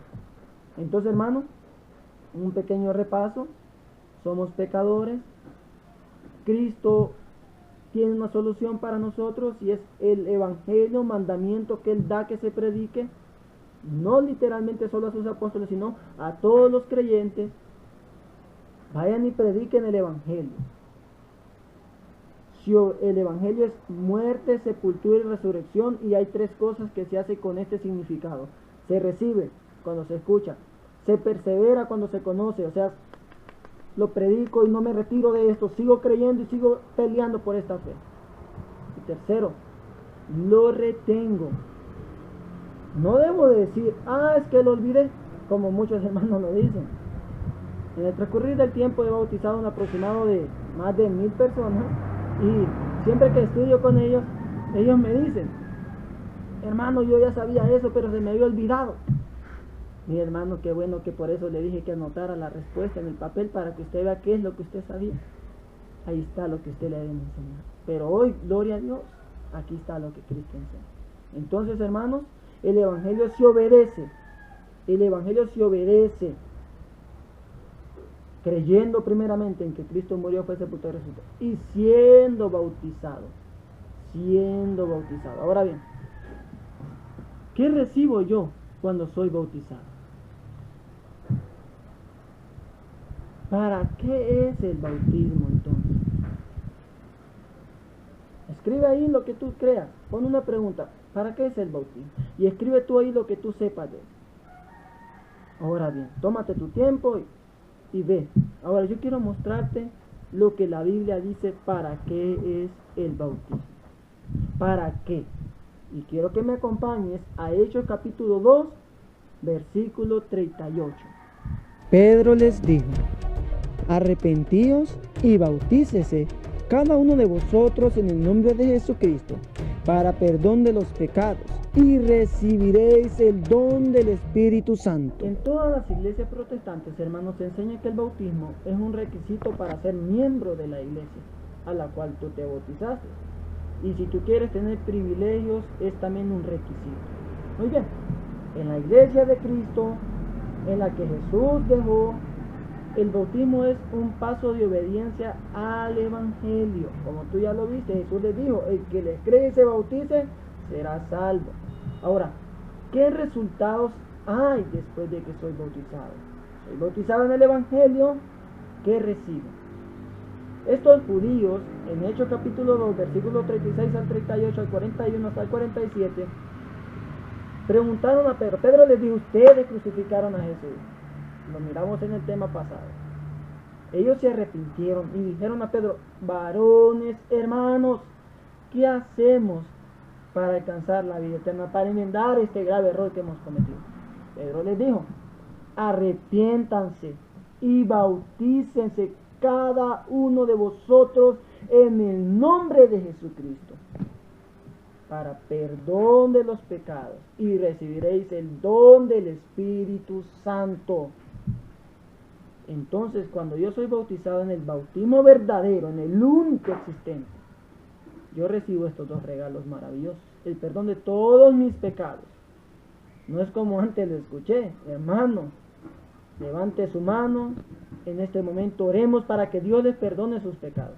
Entonces, hermanos, un pequeño repaso: somos pecadores, Cristo tiene una solución para nosotros y es el Evangelio, mandamiento que Él da que se predique, no literalmente solo a sus apóstoles, sino a todos los creyentes. Vayan y prediquen el Evangelio. Si el Evangelio es muerte, sepultura y resurrección, y hay tres cosas que se hacen con este significado: se recibe cuando se escucha, se persevera cuando se conoce, o sea, lo predico y no me retiro de esto, sigo creyendo y sigo peleando por esta fe. Y tercero, lo retengo. No debo de decir: es que lo olvidé, como muchos hermanos lo dicen. En el transcurrir del tiempo he bautizado un aproximado de más de 1000 personas, y siempre que estudio con ellos, ellos me dicen: hermano, yo ya sabía eso, pero se me había olvidado. Mi hermano, qué bueno que por eso le dije que anotara la respuesta en el papel para que usted vea qué es lo que usted sabía. Ahí está lo que usted le debe enseñar. Pero hoy, gloria a Dios, aquí está lo que Cristo enseña. Entonces, hermanos, el Evangelio se obedece. El Evangelio se obedece creyendo primeramente en que Cristo murió, fue sepultado y resucitó, y siendo bautizado. Ahora bien, ¿qué recibo yo cuando soy bautizado? ¿Para qué es el bautismo entonces? Escribe ahí lo que tú creas. Pon una pregunta: ¿para qué es el bautismo? Y escribe tú ahí lo que tú sepas de él. Ahora bien, tómate tu tiempo y ve. Ahora yo quiero mostrarte lo que la Biblia dice para qué es el bautismo. ¿Para qué? Y quiero que me acompañes a Hechos capítulo 2, versículo 38. Pedro les dijo: arrepentíos y bautícese cada uno de vosotros en el nombre de Jesucristo para perdón de los pecados, y recibiréis el don del Espíritu Santo. En todas las iglesias protestantes, hermanos, se enseña que el bautismo es un requisito para ser miembro de la iglesia a la cual tú te bautizaste. Y si tú quieres tener privilegios, es también un requisito. Muy bien, En la iglesia de Cristo, en la que Jesús dejó, el bautismo es un paso de obediencia al Evangelio. Como tú ya lo viste, Jesús les dijo, el que le cree y se bautice, será salvo. Ahora, ¿qué resultados hay después de que soy bautizado? Soy bautizado en el Evangelio, ¿qué recibo? Estos judíos, en Hechos capítulo 2, versículos 36 al 38, al 41 hasta el 47, preguntaron a Pedro. Pedro les dijo, ustedes crucificaron a Jesús. Lo miramos en el tema pasado. Ellos se arrepintieron y dijeron a Pedro, varones, hermanos, ¿qué hacemos para alcanzar la vida eterna, para enmendar este grave error que hemos cometido? Pedro les dijo, arrepiéntanse y bautícense cada uno de vosotros en el nombre de Jesucristo para perdón de los pecados y recibiréis el don del Espíritu Santo. Entonces, cuando yo soy bautizado en el bautismo verdadero, en el único existente, yo recibo estos dos regalos maravillosos: el perdón de todos mis pecados. No es como antes lo escuché, hermano, levante su mano, en este momento oremos para que Dios les perdone sus pecados.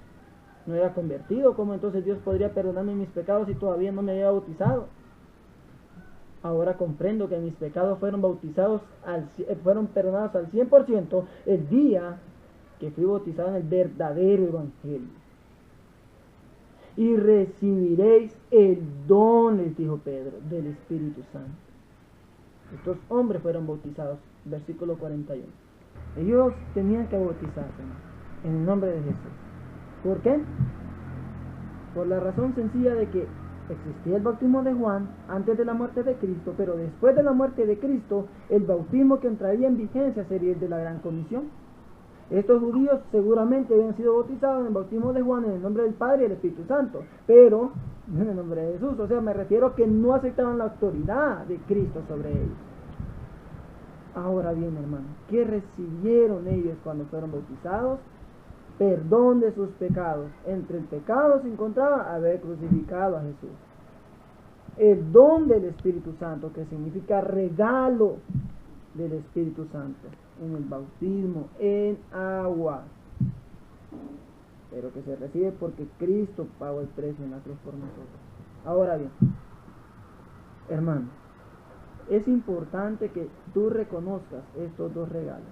No era convertido, ¿cómo entonces Dios podría perdonarme mis pecados si todavía no me había bautizado? Ahora comprendo que mis pecados fueron perdonados al 100% el día que fui bautizado en el verdadero Evangelio. Y recibiréis el don, les dijo Pedro, del Espíritu Santo. Estos hombres fueron bautizados, versículo 41. Ellos tenían que bautizarse en el nombre de Jesús. ¿Por qué? Por la razón sencilla de que existía el bautismo de Juan antes de la muerte de Cristo, pero después de la muerte de Cristo, el bautismo que entraría en vigencia sería el de la Gran Comisión. Estos judíos seguramente habían sido bautizados en el bautismo de Juan en el nombre del Padre y del Espíritu Santo, pero no en el nombre de Jesús. O sea, me refiero a que no aceptaban la autoridad de Cristo sobre ellos. Ahora bien, hermano, ¿qué recibieron ellos cuando fueron bautizados? Perdón de sus pecados. Entre el pecado se encontraba haber crucificado a Jesús. El don del Espíritu Santo, que significa regalo del Espíritu Santo en el bautismo en agua, pero que se recibe porque Cristo pagó el precio en la cruz por nosotros. Ahora bien, hermano, es importante que tú reconozcas estos dos regalos,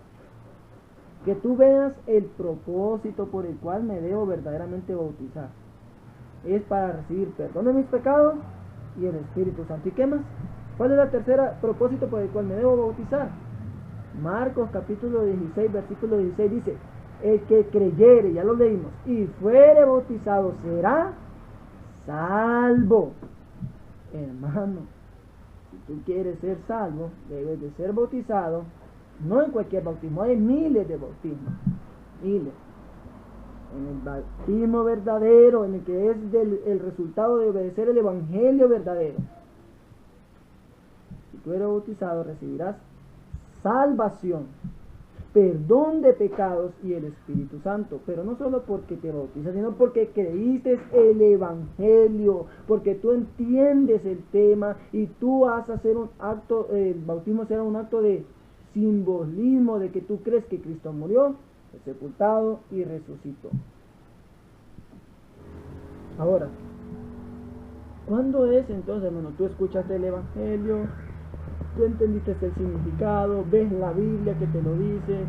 que tú veas el propósito por el cual me debo verdaderamente bautizar. Es para recibir perdón de mis pecados y el Espíritu Santo. ¿Y qué más? ¿Cuál es el tercer propósito por el cual me debo bautizar? Marcos capítulo 16, versículo 16 dice, el que creyere, ya lo leímos, y fuere bautizado será salvo. Hermano, si tú quieres ser salvo, debes de ser bautizado. No en cualquier bautismo, hay miles de bautismos, miles. En el bautismo verdadero, en el que es el resultado de obedecer el Evangelio verdadero. Si tú eres bautizado, recibirás salvación, perdón de pecados y el Espíritu Santo. Pero no solo porque te bautizas, sino porque creíste el Evangelio, porque tú entiendes el tema y tú vas a hacer un acto, el bautismo será un acto de simbolismo de que tú crees que Cristo murió, fue sepultado y resucitó. Ahora, ¿cuándo es entonces, hermano? Tú escuchaste el Evangelio, tú entendiste el significado, ves la Biblia que te lo dice,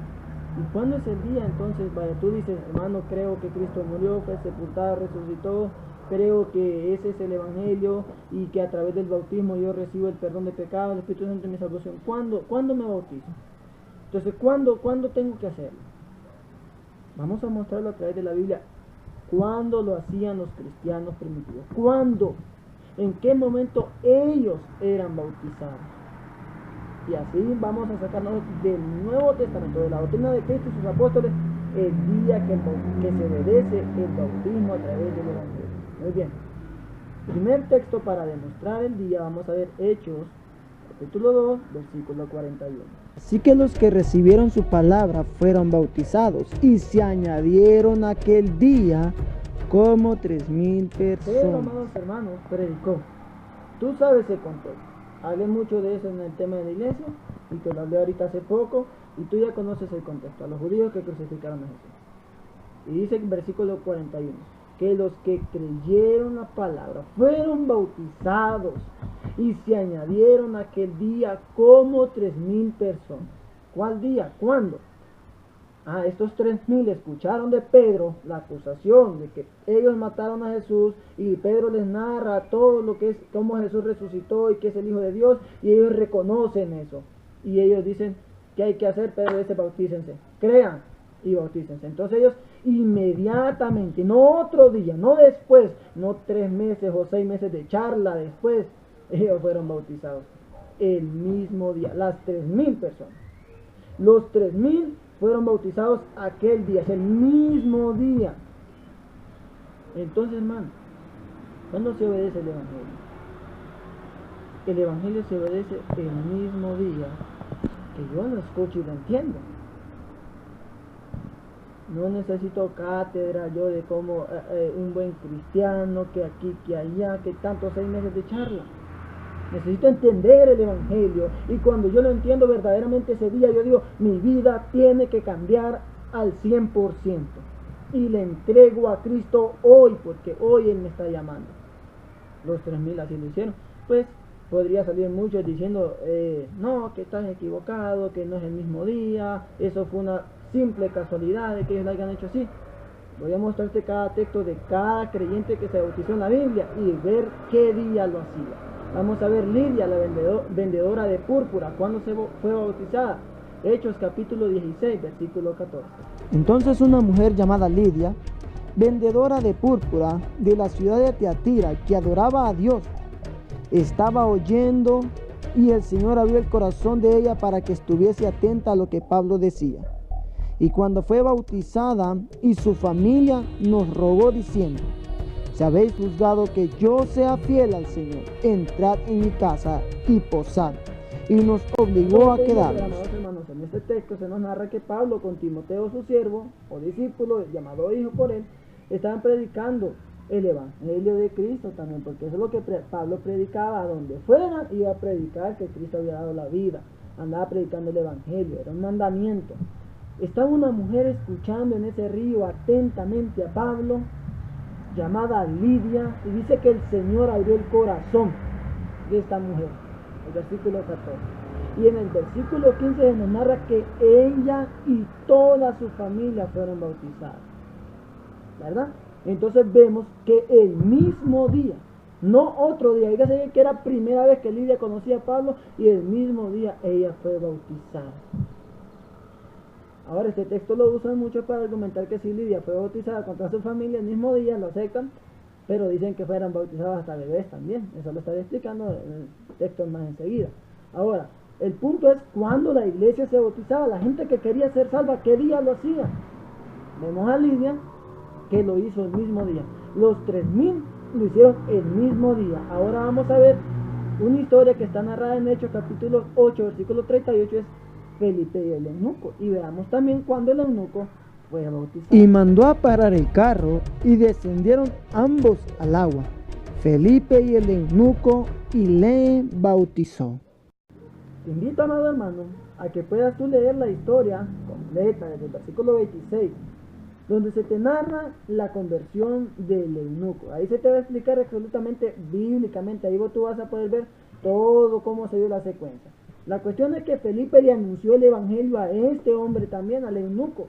¿y cuándo es el día entonces? Vaya, tú dices, hermano, creo que Cristo murió, fue sepultado, resucitó, creo que ese es el Evangelio y que a través del bautismo yo recibo el perdón de pecados, el Espíritu Santo y mi salvación. ¿Cuándo me bautizo? Entonces, ¿cuándo tengo que hacerlo? Vamos a mostrarlo a través de la Biblia. ¿Cuándo lo hacían los cristianos primitivos? ¿Cuándo? ¿En qué momento ellos eran bautizados? Y así vamos a sacarnos del Nuevo Testamento, de la doctrina de Cristo y sus apóstoles, el día que se obedece el bautismo a través del Evangelio. Muy bien. Primer texto para demostrar el día, vamos a ver Hechos, capítulo 2, versículo 41. Así que los que recibieron su palabra fueron bautizados y se añadieron aquel día como 3,000 Pero, personas. amados hermanos, predicó. Tú sabes el contexto. hablé mucho de eso en el tema de la iglesia y te lo hablé ahorita hace poco y tú ya conoces el contexto, a los judíos que crucificaron a Jesús. Y dice en versículo 41, que los que creyeron la palabra fueron bautizados y se añadieron aquel día como 3,000 personas. ¿Cuál día? ¿Cuándo? Estos 3,000 escucharon de Pedro la acusación de que ellos mataron a Jesús y Pedro les narra todo lo que es, cómo Jesús resucitó y que es el Hijo de Dios, y ellos reconocen eso. Y ellos dicen, ¿qué hay que hacer? Pedro dice, bautícense, crean y bautícense. Entonces ellos inmediatamente, no otro día, no después, no 3 meses o 6 meses de charla después, ellos fueron bautizados el mismo día, las 3,000 personas. Los 3,000 fueron bautizados aquel día, es el mismo día. Entonces, hermano, ¿cuándo se obedece el Evangelio? El Evangelio se obedece el mismo día que yo lo escucho y lo entiendo. No necesito cátedra yo de cómo un buen cristiano, que aquí, que allá, que tantos 6 meses de charla. Necesito entender el Evangelio, y cuando yo lo entiendo verdaderamente ese día, yo digo, mi vida tiene que cambiar al 100%, y le entrego a Cristo hoy, porque hoy Él me está llamando. Los 3,000 así lo hicieron. Pues podría salir muchos diciendo, no, que estás equivocado, que no es el mismo día, eso fue una simple casualidad de que ellos lo hayan hecho así. Voy a mostrarte cada texto de cada creyente que se bautizó en la Biblia y ver qué día lo hacía. Vamos a ver Lidia, la vendedora de púrpura, ¿cuándo fue bautizada? Hechos capítulo 16, versículo 14. Entonces una mujer llamada Lidia, vendedora de púrpura de la ciudad de Tiatira, que adoraba a Dios, estaba oyendo, y el Señor abrió el corazón de ella para que estuviese atenta a lo que Pablo decía. Y cuando fue bautizada y su familia, nos rogó diciendo, si habéis juzgado que yo sea fiel al Señor, entrad en mi casa y posad. Y nos obligó a quedarnos. Hermanos, en este texto se nos narra que Pablo con Timoteo, su siervo o discípulo, llamado hijo por él, estaban predicando el Evangelio de Cristo también, porque eso es lo que Pablo predicaba. A donde fuera iba a predicar que Cristo había dado la vida, andaba predicando el Evangelio, era un mandamiento. Estaba una mujer escuchando en ese río atentamente a Pablo, llamada Lidia, y dice que el Señor abrió el corazón de esta mujer, el versículo 14. Y en el versículo 15 se nos narra que ella y toda su familia fueron bautizadas, ¿verdad? Entonces vemos que el mismo día, no otro día, dígase que era primera vez que Lidia conocía a Pablo, y el mismo día ella fue bautizada. Ahora este texto lo usan mucho para argumentar que si Lidia fue bautizada contra su familia el mismo día, lo aceptan, pero dicen que fueran bautizados hasta bebés también. Eso lo estaré explicando en el texto más enseguida. Ahora, el punto es cuando la iglesia se bautizaba, la gente que quería ser salva, ¿qué día lo hacía? Vemos a Lidia que lo hizo el mismo día. Los 3,000 lo hicieron el mismo día. Ahora vamos a ver una historia que está narrada en Hechos capítulo 8, versículo 38, es Felipe y el eunuco, y veamos también cuando el eunuco fue bautizado. Y mandó a parar el carro, y descendieron ambos al agua, Felipe y el eunuco, y le bautizó. Te invito, amado hermano, a que puedas tú leer la historia completa desde el versículo 26, donde se te narra la conversión del eunuco. Ahí se te va a explicar absolutamente bíblicamente, ahí tú vas a poder ver todo cómo se dio la secuencia. La cuestión es que Felipe le anunció el Evangelio a este hombre también, al eunuco.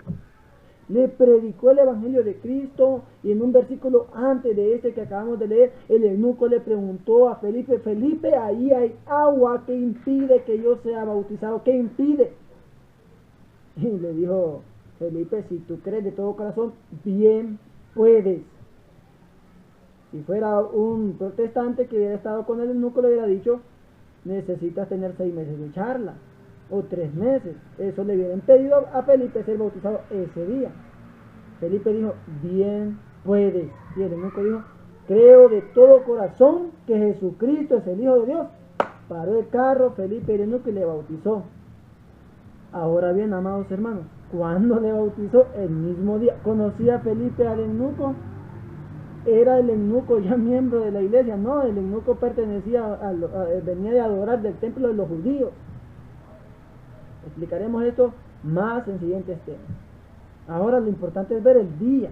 Le predicó el Evangelio de Cristo, y en un versículo antes de este que acabamos de leer, el eunuco le preguntó a Felipe, Felipe, ahí hay agua, ¿qué impide que yo sea bautizado? ¿Qué impide? Y le dijo Felipe, si tú crees de todo corazón, bien puedes. Si fuera un protestante que hubiera estado con el eunuco, le hubiera dicho, necesitas tener 6 meses de charla, o 3 meses. Eso le hubieran pedido a Felipe ser bautizado ese día. Felipe dijo, bien puedes. Y el eunuco dijo, creo de todo corazón que Jesucristo es el Hijo de Dios. Paró el carro, Felipe y el eunuco, y le bautizó. Ahora bien, amados hermanos, ¿cuándo le bautizó? El mismo día. ¿Conocía Felipe al eunuco? era el eunuco ya miembro de la iglesia. No, el eunuco pertenecía venía de adorar del templo de los judíos. Explicaremos esto más en siguientes temas. Ahora lo importante es ver el día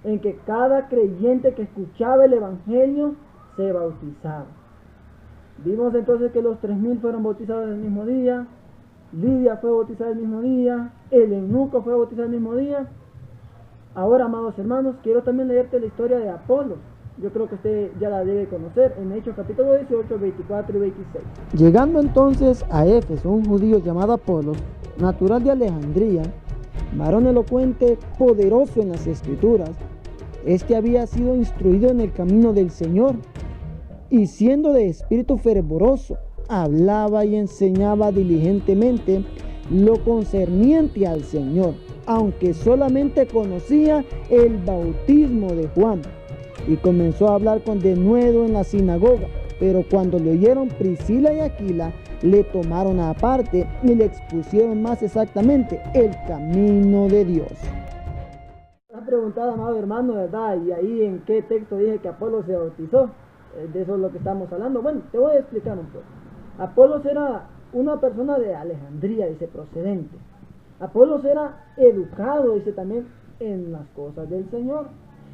en que cada creyente que escuchaba el evangelio se bautizaba. Vimos entonces que los 3000 fueron bautizados el mismo día, Lidia fue bautizada el mismo día, el eunuco fue bautizado el mismo día. Ahora, amados hermanos, quiero también leerte la historia de Apolos. Yo creo que usted ya la debe conocer en Hechos capítulo 18, 24 y 26. Llegando entonces a Éfeso, un judío llamado Apolos, natural de Alejandría, varón elocuente, poderoso en las escrituras, este había sido instruido en el camino del Señor, y siendo de espíritu fervoroso, hablaba y enseñaba diligentemente lo concerniente al Señor, aunque solamente conocía el bautismo de Juan. Y comenzó a hablar con denuedo en la sinagoga, pero cuando le oyeron Priscila y Aquila, le tomaron aparte y le expusieron más exactamente el camino de Dios. Has preguntado, amado hermano, ¿verdad? Y ahí en qué texto dije que Apolos se bautizó. De eso es lo que estamos hablando. Bueno, te voy a explicar un poco. Apolos era una persona de Alejandría, dice, procedente. Apolos era educado, dice, también en las cosas del Señor.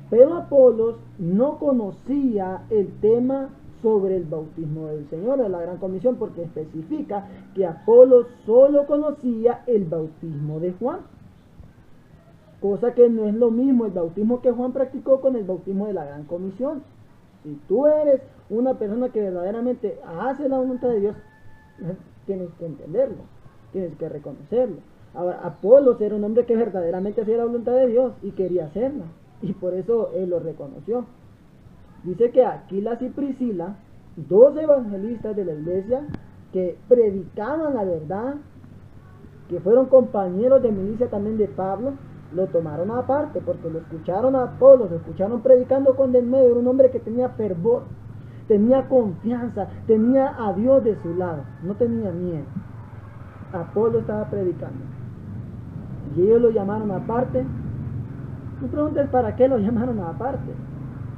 Pero Apolos no conocía el tema sobre el bautismo del Señor, de la Gran Comisión, porque especifica que Apolos solo conocía el bautismo de Juan. Cosa que no es lo mismo el bautismo que Juan practicó con el bautismo de la Gran Comisión. Si tú eres una persona que verdaderamente hace la voluntad de Dios, tienes que entenderlo, tienes que reconocerlo. Ahora, Apolos era un hombre que verdaderamente hacía la voluntad de Dios y quería hacerla, y por eso él lo reconoció. Dice que Aquilas y Priscila, dos evangelistas de la iglesia que predicaban la verdad, que fueron compañeros de milicia también de Pablo, lo tomaron aparte porque lo escucharon a Apolos, lo escucharon predicando con denuedo. Era un hombre que tenía fervor, tenía confianza, tenía a Dios de su lado, no tenía miedo. Apolo estaba predicando y ellos lo llamaron aparte. Mi pregunta es, ¿para qué lo llamaron aparte?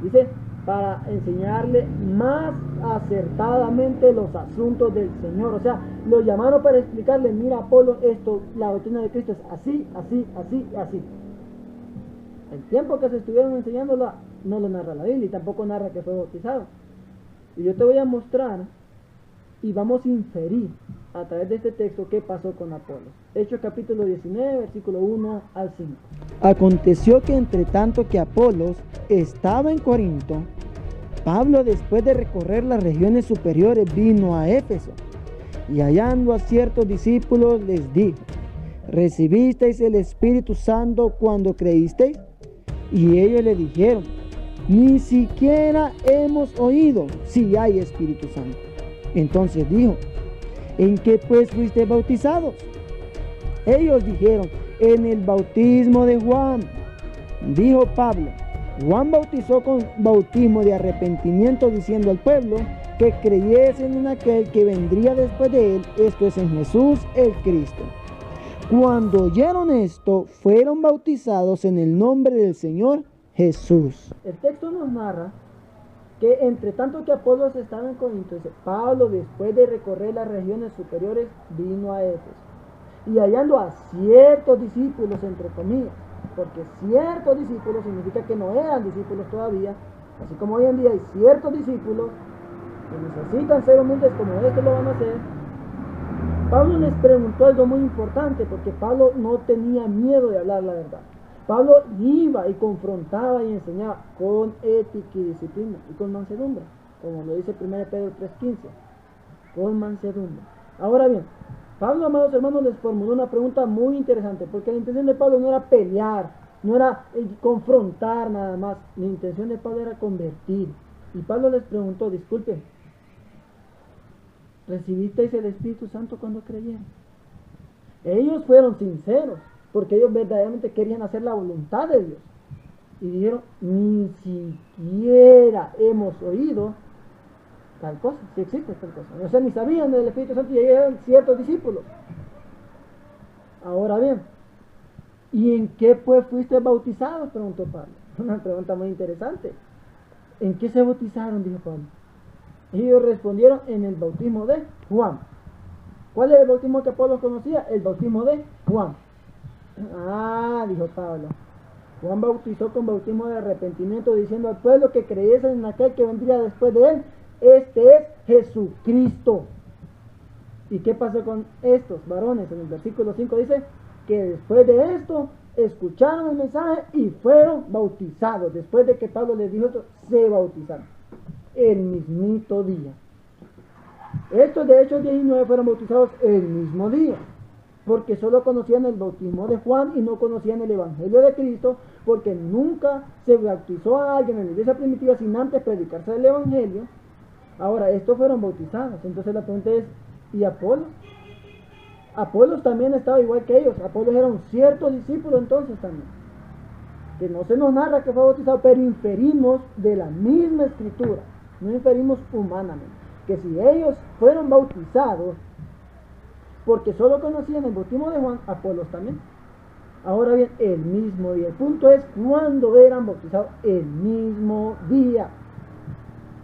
Dice, para enseñarle más acertadamente los asuntos del Señor. O sea, lo llamaron para explicarle, mira Apolo, esto, la doctrina de Cristo es así, así, así, así. El tiempo que se estuvieron enseñándola no lo narra la Biblia y tampoco narra que fue bautizado. Y yo te voy a mostrar y vamos a inferir a través de este texto qué pasó con Apolo. Hechos capítulo 19, versículo 1 al 5. Aconteció que entre tanto que Apolos estaba en Corinto, Pablo, después de recorrer las regiones superiores, vino a Éfeso, y hallando a ciertos discípulos les dijo: ¿recibisteis el Espíritu Santo cuando creísteis? Y ellos le dijeron: ni siquiera hemos oído si hay Espíritu Santo. Entonces dijo: ¿en qué pues fuisteis bautizados? Ellos dijeron: en el bautismo de Juan. Dijo Pablo: Juan bautizó con bautismo de arrepentimiento, diciendo al pueblo que creyesen en aquel que vendría después de él, esto es, en Jesús el Cristo. Cuando oyeron esto, fueron bautizados en el nombre del Señor Jesús. El texto nos narra que entre tanto que Apolos estaba en Corinto, dice, Pablo, después de recorrer las regiones superiores, vino a Éfeso, y hallando a ciertos discípulos, entre comillas, porque ciertos discípulos significa que no eran discípulos todavía, así como hoy en día hay ciertos discípulos que necesitan ser humildes como estos lo van a hacer. Pablo les preguntó algo muy importante, porque Pablo no tenía miedo de hablar la verdad. Pablo iba y confrontaba y enseñaba con ética y disciplina y con mansedumbre, como lo dice 1 Pedro 3:15, con mansedumbre. Ahora bien, Pablo, amados hermanos, les formuló una pregunta muy interesante, porque la intención de Pablo no era pelear, no era confrontar nada más, la intención de Pablo era convertir. Y Pablo les preguntó, disculpen, ¿recibisteis el Espíritu Santo cuando creyeron? Ellos fueron sinceros, porque ellos verdaderamente querían hacer la voluntad de Dios. Y dijeron, ni siquiera hemos oído tal cosa, si existe tal cosa. O sea, ni sabían del Espíritu Santo y eran ciertos discípulos. Ahora bien, ¿y en qué pues fuiste bautizado?, preguntó Pablo. Una pregunta muy interesante. ¿En qué se bautizaron?, dijo Pablo. Ellos respondieron: en el bautismo de Juan. ¿Cuál es el bautismo que Pablo conocía? El bautismo de Juan. Ah, dijo Pablo, Juan bautizó con bautismo de arrepentimiento, diciendo al pueblo que creyese en aquel que vendría después de él. Este es Jesucristo. ¿Y qué pasó con estos varones? En el versículo 5 dice que después de esto escucharon el mensaje y fueron bautizados. Después de que Pablo les dijo esto, se bautizaron el mismito día. Estos de Hechos 19 fueron bautizados el mismo día, porque solo conocían el bautismo de Juan y no conocían el Evangelio de Cristo, porque nunca se bautizó a alguien en la iglesia primitiva sin antes predicarse el Evangelio. Ahora, estos fueron bautizados. Entonces la pregunta es, ¿y Apolos? Apolos también estaba igual que ellos. Apolos era un cierto discípulo entonces también, que no se nos narra que fue bautizado, pero inferimos de la misma escritura, no inferimos humanamente, que si ellos fueron bautizados porque solo conocían el bautismo de Juan, Apolos también. Ahora bien, el mismo día. El punto es cuándo eran bautizados. El mismo día.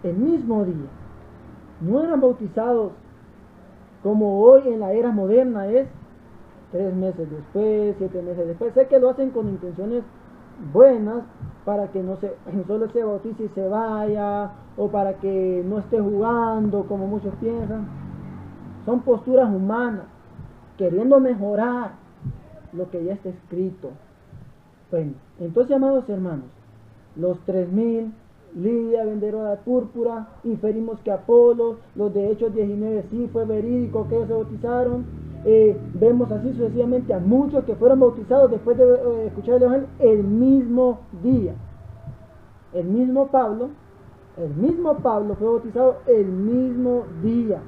El mismo día. No eran bautizados como hoy en la era moderna es 3 meses después, 7 meses después. Sé que lo hacen con intenciones buenas, para que no solo se bautice y se vaya, o para que no esté jugando como muchos piensan. Son posturas humanas, queriendo mejorar lo que ya está escrito. Bueno, entonces, amados hermanos, los 3000, Lidia, vendedora de púrpura, inferimos que Apolo, los de Hechos 19 sí fue verídico que ellos se bautizaron. Vemos así sucesivamente a muchos que fueron bautizados después de escuchar el Evangelio el mismo día. El mismo Pablo fue bautizado el mismo día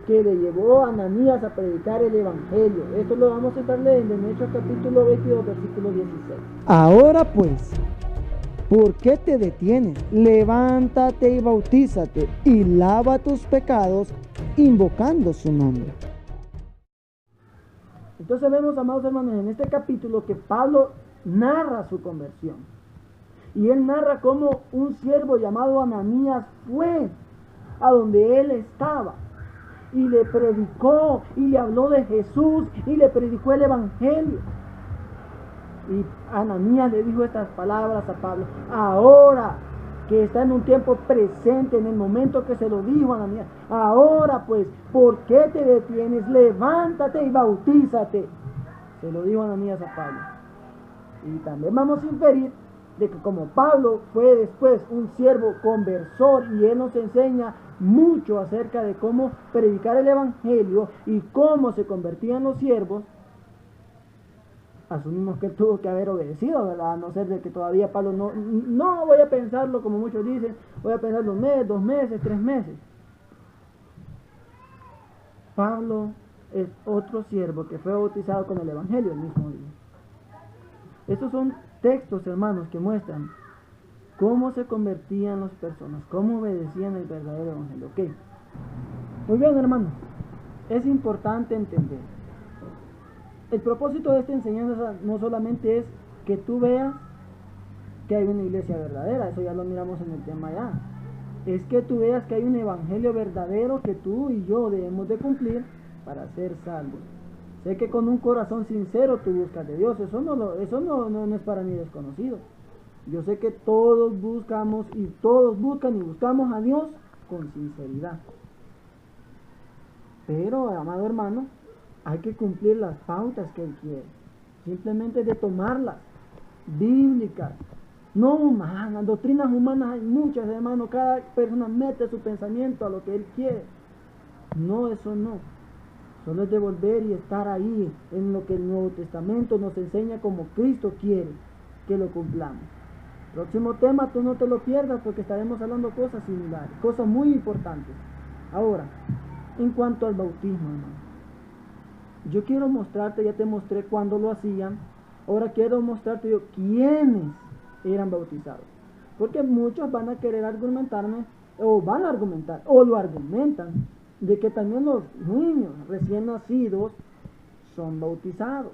que le llevó a Ananías a predicar el Evangelio. Esto lo vamos a estar leyendo en Hechos capítulo 22, versículo 16. Ahora pues, ¿por qué te detienes? Levántate y bautízate y lava tus pecados invocando su nombre. Entonces vemos, amados hermanos, en este capítulo que Pablo narra su conversión. Y él narra cómo un siervo llamado Ananías fue a donde él estaba y le predicó y le habló de Jesús y le predicó el Evangelio. Y Ananías le dijo estas palabras a Pablo. Ahora que está en un tiempo presente, en el momento que se lo dijo a Ananías, ahora pues, ¿por qué te detienes? Levántate y bautízate. Se lo dijo Ananías a Pablo. Y también vamos a inferir de que como Pablo fue después un siervo conversor y él nos enseña mucho acerca de cómo predicar el Evangelio y cómo se convertían los siervos, asumimos que él tuvo que haber obedecido, ¿verdad? A no ser de que todavía Pablo no voy a pensarlo como muchos dicen, voy a pensarlo 1 mes, 2 meses, 3 meses. Pablo es otro siervo que fue bautizado con el Evangelio el mismo día. Estos son textos, hermanos, que muestran cómo se convertían las personas, cómo obedecían el verdadero Evangelio. ¿Ok? Muy bien, hermanos, es importante entender. El propósito de esta enseñanza no solamente es que tú veas que hay una iglesia verdadera, eso ya lo miramos en el tema ya. Es que tú veas que hay un evangelio verdadero que tú y yo debemos de cumplir para ser salvos. Sé que con un corazón sincero tú buscas de Dios, eso no es para mí desconocido. Yo sé que todos buscamos y todos buscan y buscamos a Dios con sinceridad. Pero, amado hermano, hay que cumplir las pautas que Él quiere. Simplemente de tomarlas, bíblicas, no humanas. Doctrinas humanas hay muchas, hermano. Cada persona mete su pensamiento a lo que Él quiere. No, eso no. Solo es devolver y estar ahí en lo que el Nuevo Testamento nos enseña como Cristo quiere que lo cumplamos. Próximo tema, tú no te lo pierdas porque estaremos hablando cosas similares, cosas muy importantes. Ahora, en cuanto al bautismo, hermano, yo quiero mostrarte, ya te mostré cuándo lo hacían, ahora quiero mostrarte yo quiénes eran bautizados. Porque muchos van a querer argumentarme, o van a argumentar, o lo argumentan, de que también los niños recién nacidos son bautizados.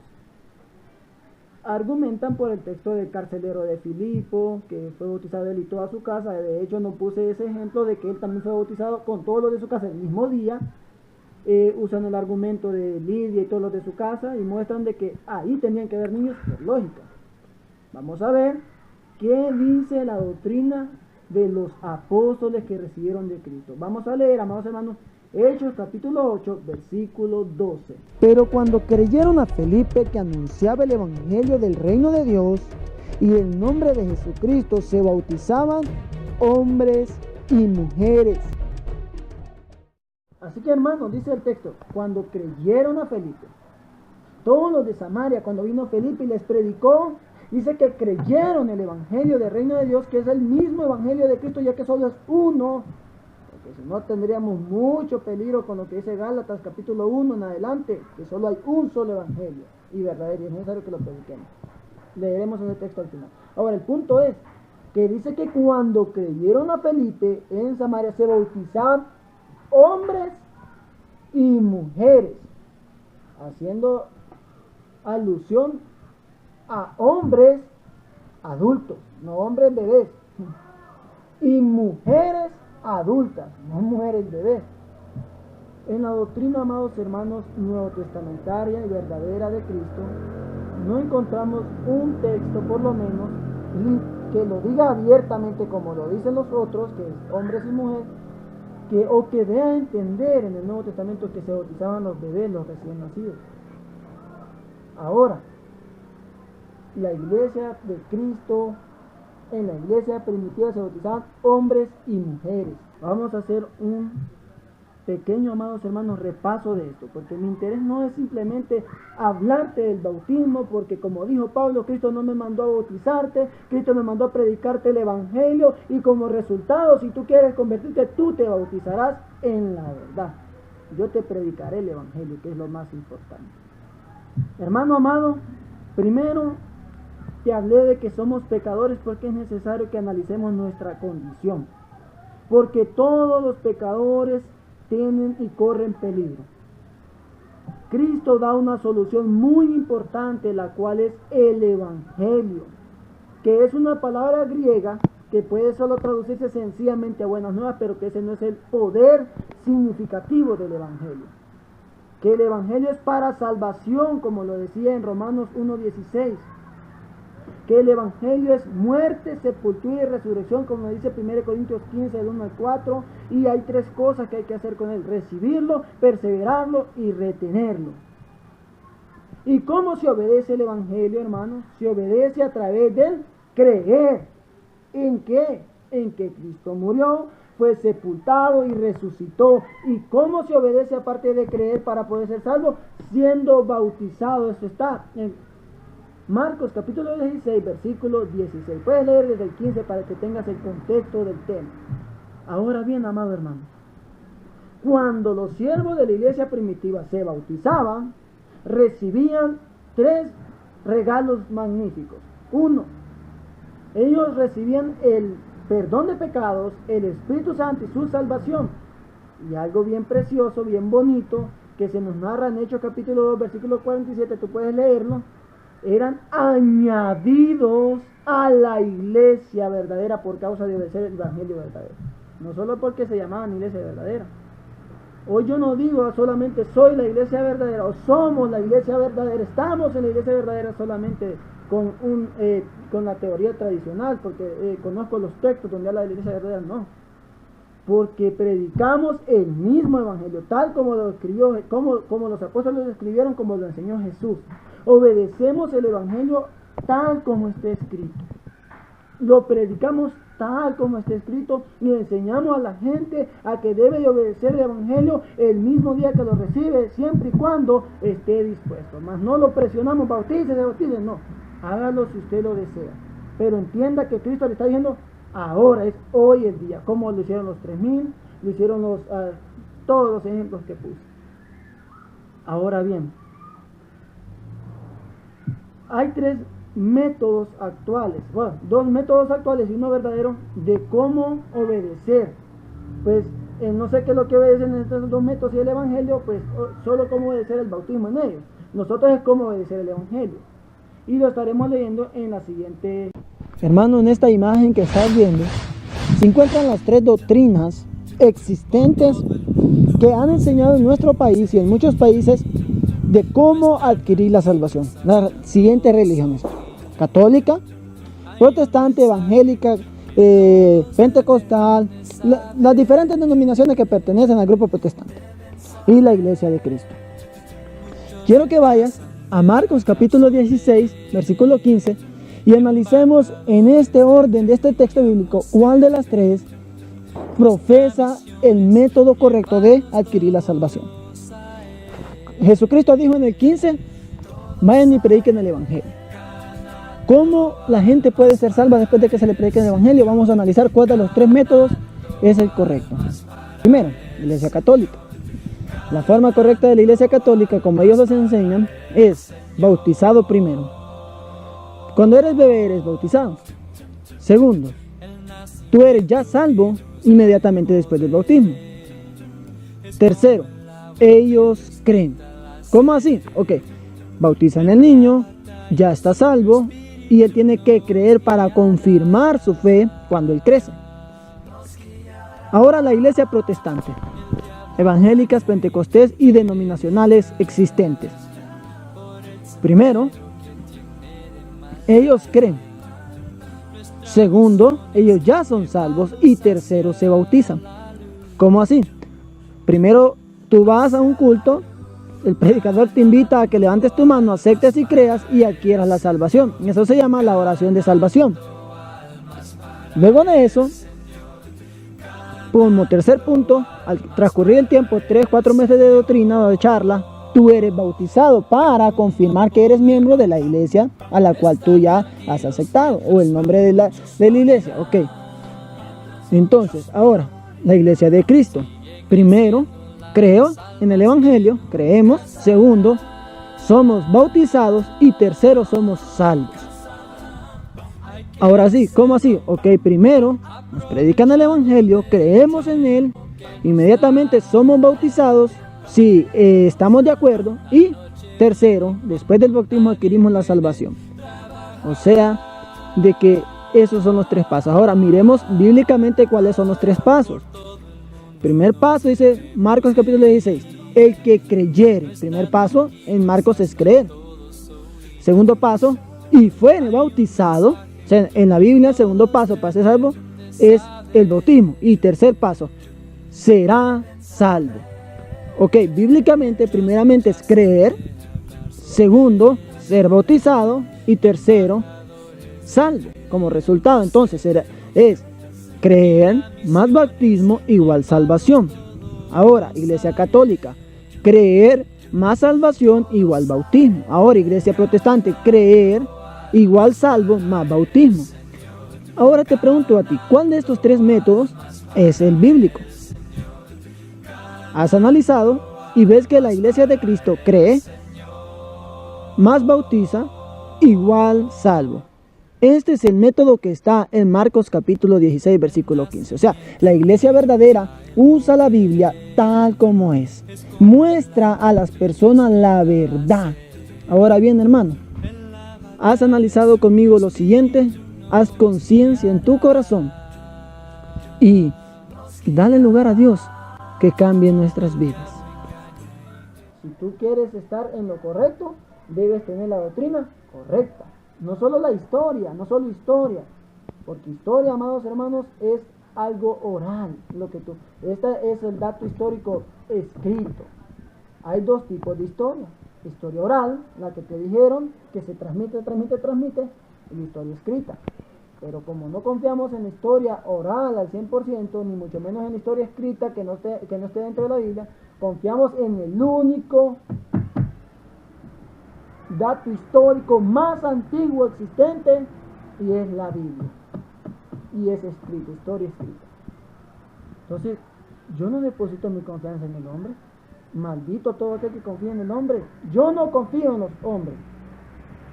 argumentan por el texto del carcelero de Filipo, que fue bautizado él y toda su casa. De hecho, no puse ese ejemplo de que él también fue bautizado con todos los de su casa el mismo día. Usan el argumento de Lidia y todos los de su casa y muestran de que ahí tenían que haber niños por lógica. Vamos a ver qué dice la doctrina de los apóstoles que recibieron de Cristo. Vamos a leer, amados hermanos, Hechos capítulo 8, versículo 12. Pero cuando creyeron a Felipe que anunciaba el evangelio del reino de Dios y el nombre de Jesucristo, se bautizaban hombres y mujeres. Así que, hermanos, dice el texto, cuando creyeron a Felipe, todos los de Samaria, cuando vino Felipe y les predicó, dice que creyeron el evangelio del reino de Dios, que es el mismo evangelio de Cristo, ya que solo es uno, porque si no tendríamos mucho peligro con lo que dice Gálatas capítulo 1 en adelante, que solo hay un solo evangelio y verdadero, y es necesario que lo prediquemos. Leeremos ese texto al final. Ahora, el punto es que dice que cuando creyeron a Felipe en Samaria se bautizaban hombres y mujeres, haciendo alusión a hombres adultos, no hombres bebés, y mujeres adultas, no mujeres bebés. En la doctrina, amados hermanos, nuevotestamentaria y verdadera de Cristo, no encontramos un texto, por lo menos, que lo diga abiertamente como lo dicen los otros, que es hombres y mujeres, o que dé a entender en el Nuevo Testamento que se bautizaban los bebés, los recién nacidos. Ahora, la iglesia de Cristo, en la iglesia primitiva se bautizaban hombres y mujeres. Vamos a hacer un pequeño, amados hermanos, repaso de esto, porque mi interés no es simplemente hablarte del bautismo, porque como dijo Pablo, Cristo no me mandó a bautizarte, Cristo me mandó a predicarte el evangelio, y como resultado, si tú quieres convertirte, tú te bautizarás en la verdad. Yo te predicaré el evangelio, que es lo más importante. Hermano amado, primero te hablé de que somos pecadores porque es necesario que analicemos nuestra condición, porque todos los pecadores tienen y corren peligro. Cristo da una solución muy importante, la cual es el evangelio, que es una palabra griega que puede solo traducirse sencillamente a buenas nuevas, pero que ese no es el poder significativo del evangelio. Que el evangelio es para salvación, como lo decía en Romanos 1:16. Que el evangelio es muerte, sepultura y resurrección, como dice 1 Corintios 15, del 1 al 4, y hay tres cosas que hay que hacer con él: recibirlo, perseverarlo y retenerlo. ¿Y cómo se obedece el evangelio, hermanos? Se obedece a través del creer. ¿En qué? En que Cristo murió, fue sepultado y resucitó. ¿Y cómo se obedece aparte de creer para poder ser salvo? Siendo bautizado. Esto está en Marcos capítulo 16, versículo 16. Puedes leer desde el 15 para que tengas el contexto del tema. Ahora bien, amado hermano, cuando los siervos de la iglesia primitiva se bautizaban, recibían tres regalos magníficos. Uno, ellos recibían el perdón de pecados, el Espíritu Santo y su salvación. Y algo bien precioso, bien bonito, que se nos narra en Hechos capítulo 2, versículo 47, tú puedes leerlo. Eran añadidos a la iglesia verdadera por causa de obedecer el evangelio verdadero. No solo porque se llamaban iglesia verdadera. Hoy yo no digo solamente soy la iglesia verdadera o somos la iglesia verdadera, estamos en la iglesia verdadera solamente con la teoría tradicional, porque conozco los textos donde habla de la iglesia verdadera, no. Porque predicamos el mismo evangelio, tal como lo escribió, como los apóstoles lo escribieron, como lo enseñó Jesús. Obedecemos el evangelio tal como está escrito. Lo predicamos tal como está escrito y enseñamos a la gente a que debe de obedecer el evangelio el mismo día que lo recibe, siempre y cuando esté dispuesto. Mas no lo presionamos, bautícese, no. Hágalo si usted lo desea. Pero entienda que Cristo le está diciendo: ahora es hoy el día, como lo hicieron los 3000, lo hicieron todos los ejemplos que puse. Ahora bien, hay tres métodos actuales, bueno, dos métodos actuales y uno verdadero de cómo obedecer. Pues no sé qué es lo que obedecen en estos dos métodos y el evangelio, pues solo cómo obedecer el bautismo en ellos. Nosotros es cómo obedecer el evangelio. y lo estaremos leyendo en la siguiente. Hermano, en esta imagen que estás viendo se encuentran las tres doctrinas existentes que han enseñado en nuestro país y en muchos países de cómo adquirir la salvación. Las siguientes religiones: católica, protestante, evangélica, pentecostal, las diferentes denominaciones que pertenecen al grupo protestante, y la Iglesia de Cristo. Quiero que vayas a Marcos capítulo 16, versículo 15, y analicemos en este orden de este texto bíblico cuál de las tres profesa el método correcto de adquirir la salvación. Jesucristo dijo en el 15: vayan y prediquen el evangelio. ¿Cómo la gente puede ser salva después de que se le predique el evangelio? Vamos a analizar cuál de los tres métodos es el correcto. Primero, Iglesia Católica. La forma correcta de la Iglesia Católica, como ellos nos enseñan, es bautizado primero. Cuando eres bebé eres bautizado. Segundo, tú eres ya salvo inmediatamente después del bautismo. Tercero, ellos creen. ¿Cómo así? Ok, bautizan al niño, ya está salvo, y él tiene que creer para confirmar su fe cuando él crece. Ahora la iglesia protestante, evangélicas, pentecostés y denominacionales existentes. Primero, ellos creen. Segundo, ellos ya son salvos. Y tercero, se bautizan. ¿Cómo así? Primero, tú vas a un culto, el predicador te invita a que levantes tu mano, aceptes y creas y adquieras la salvación. Y eso se llama la oración de salvación. Luego de eso, como tercer punto, al transcurrir el tiempo, 3-4 meses de doctrina o de charla, tú eres bautizado para confirmar que eres miembro de la iglesia a la cual tú ya has aceptado, o el nombre de la iglesia. Ok. Entonces, ahora, la iglesia de Cristo. Primero, creo en el evangelio, creemos. Segundo, somos bautizados. Y tercero, somos salvos. Ahora sí, ¿cómo así? Ok, primero, nos predican el evangelio, creemos en él, inmediatamente somos bautizados, si estamos de acuerdo. Y tercero, después del bautismo adquirimos la salvación. O sea, de que esos son los tres pasos. Ahora miremos bíblicamente cuáles son los tres pasos. Primer paso dice Marcos capítulo 16, el que creyere. Primer paso en Marcos es creer. Segundo paso, y fuere bautizado. O sea, en la Biblia el segundo paso para ser salvo es el bautismo. Y tercer paso, será salvo. Ok, bíblicamente primeramente es creer. Segundo, ser bautizado. Y tercero, salvo. Como resultado entonces es creer más bautismo igual salvación. Ahora, iglesia católica, creer más salvación igual bautismo. Ahora, iglesia protestante, creer igual salvo más bautismo. Ahora te pregunto a ti, ¿cuál de estos tres métodos es el bíblico? Has analizado y ves que la iglesia de Cristo cree más bautiza igual salvo. Este es el método que está en Marcos capítulo 16, versículo 15. O sea, la iglesia verdadera usa la Biblia tal como es. Muestra a las personas la verdad. Ahora bien, hermano, has analizado conmigo lo siguiente. Haz conciencia en tu corazón y dale lugar a Dios que cambie nuestras vidas. Si tú quieres estar en lo correcto, debes tener la doctrina correcta. No solo la historia, no solo historia, porque historia, amados hermanos, es algo oral. Este es el dato histórico escrito. Hay dos tipos de historia: historia oral, la que te dijeron, que se transmite, y la historia escrita. Pero como no confiamos en la historia oral al 100%, ni mucho menos en la historia escrita que no esté dentro de la Biblia, confiamos en el único dato histórico más antiguo existente, y es la Biblia, y es escrito, historia escrita. Entonces, yo no deposito mi confianza en el hombre. Maldito todo aquel que confía en el hombre. Yo no confío en los hombres.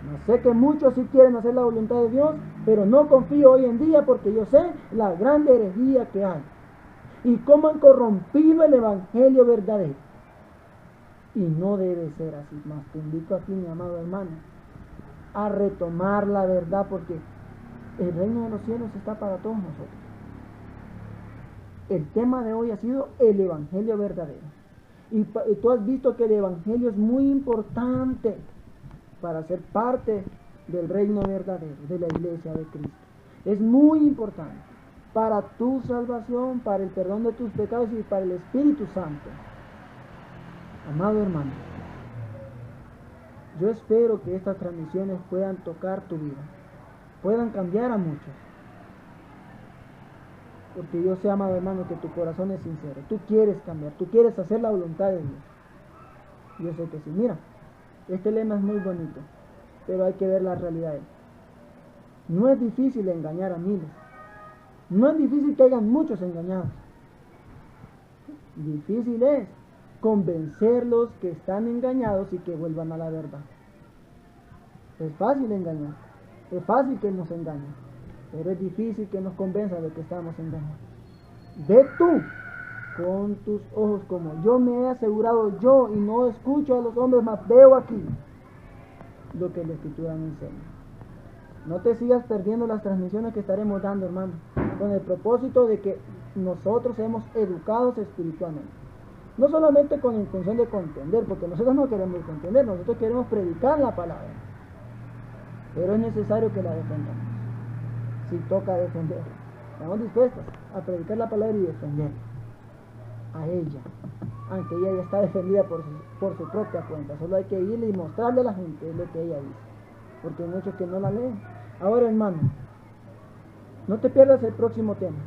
No sé que muchos sí quieren hacer la voluntad de Dios, pero no confío hoy en día, porque yo sé la gran herejía que hay y cómo han corrompido el evangelio verdadero. Y no debe ser así. Más te invito a ti, mi amado hermano, a retomar la verdad, porque el reino de los cielos está para todos nosotros. El tema de hoy ha sido el evangelio verdadero. Y tú has visto que el evangelio es muy importante para ser parte del reino verdadero, de la iglesia de Cristo. Es muy importante para tu salvación, para el perdón de tus pecados y para el Espíritu Santo. Amado hermano, yo espero que estas transmisiones puedan tocar tu vida, puedan cambiar a muchos. Porque yo sé, amado hermano, que tu corazón es sincero. Tú quieres cambiar, tú quieres hacer la voluntad de Dios. Yo sé que sí. Mira, este lema es muy bonito, pero hay que ver la realidad. No es difícil engañar a miles. No es difícil que hayan muchos engañados. Difícil es convencerlos que están engañados y que vuelvan a la verdad. Es fácil engañar. Es fácil que nos engañen. Pero es difícil que nos convenza de que estamos engañados. Ve tú con tus ojos, como yo me he asegurado yo, y no escucho a los hombres, mas veo aquí lo que la Escritura me enseña. No te sigas perdiendo las transmisiones que estaremos dando, hermano, con el propósito de que nosotros seamos educados espiritualmente. No solamente con la intención de contender, porque nosotros no queremos contender, nosotros queremos predicar la palabra. Pero es necesario que la defendamos. Si toca defender, estamos dispuestos a predicar la palabra y defender a ella, aunque ella ya está defendida por su propia cuenta. Solo hay que irle y mostrarle a la gente lo que ella dice, porque hay muchos que no la leen. Ahora, hermano, no te pierdas el próximo tema,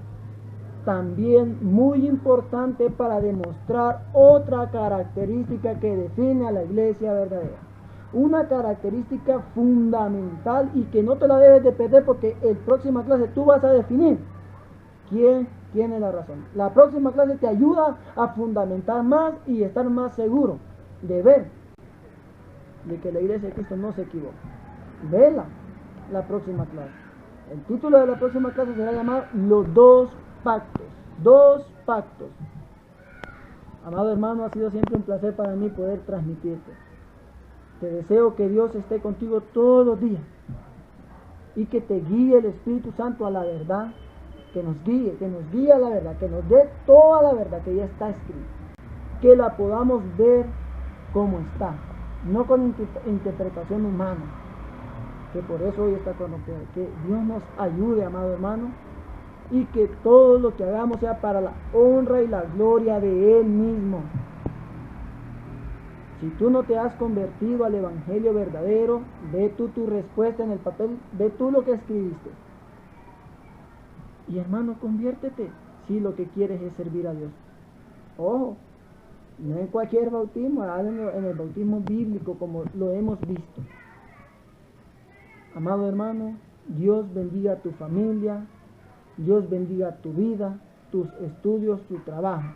también muy importante para demostrar otra característica que define a la iglesia verdadera. Una característica fundamental y que no te la debes de perder, porque en próxima clase tú vas a definir quién tiene la razón. La próxima clase te ayuda a fundamentar más y estar más seguro de ver de que la iglesia de Cristo no se equivoca. Vela la próxima clase. El título de la próxima clase será llamado Los dos pactos. Dos pactos. Amado hermano, ha sido siempre un placer para mí poder transmitirte. Te deseo que Dios esté contigo todos los días y que te guíe el Espíritu Santo a la verdad, que nos guíe a la verdad, que nos dé toda la verdad que ya está escrita, que la podamos ver como está, no con interpretación humana, que por eso hoy está con nosotros. Que Dios nos ayude, amado hermano, y que todo lo que hagamos sea para la honra y la gloria de Él mismo. Si tú no te has convertido al evangelio verdadero, ve tú tu respuesta en el papel, ve tú lo que escribiste. Y hermano, conviértete si lo que quieres es servir a Dios. Ojo, no en cualquier bautismo, en el bautismo bíblico como lo hemos visto. Amado hermano, Dios bendiga a tu familia, Dios bendiga tu vida, tus estudios, tu trabajo.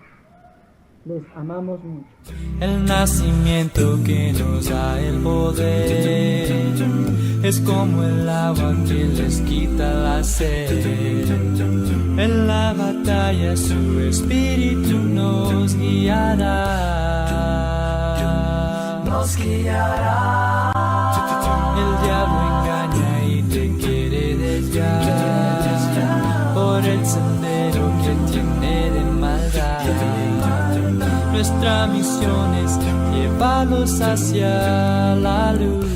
Les amamos mucho. El nacimiento que nos da el poder es como el agua que les quita la sed. En la batalla su espíritu nos guiará. Nos guiará. El diablo engaña y te quiere desviar por el sendero que tiene de maldad. Nuestra misión es llevarlos hacia la luz.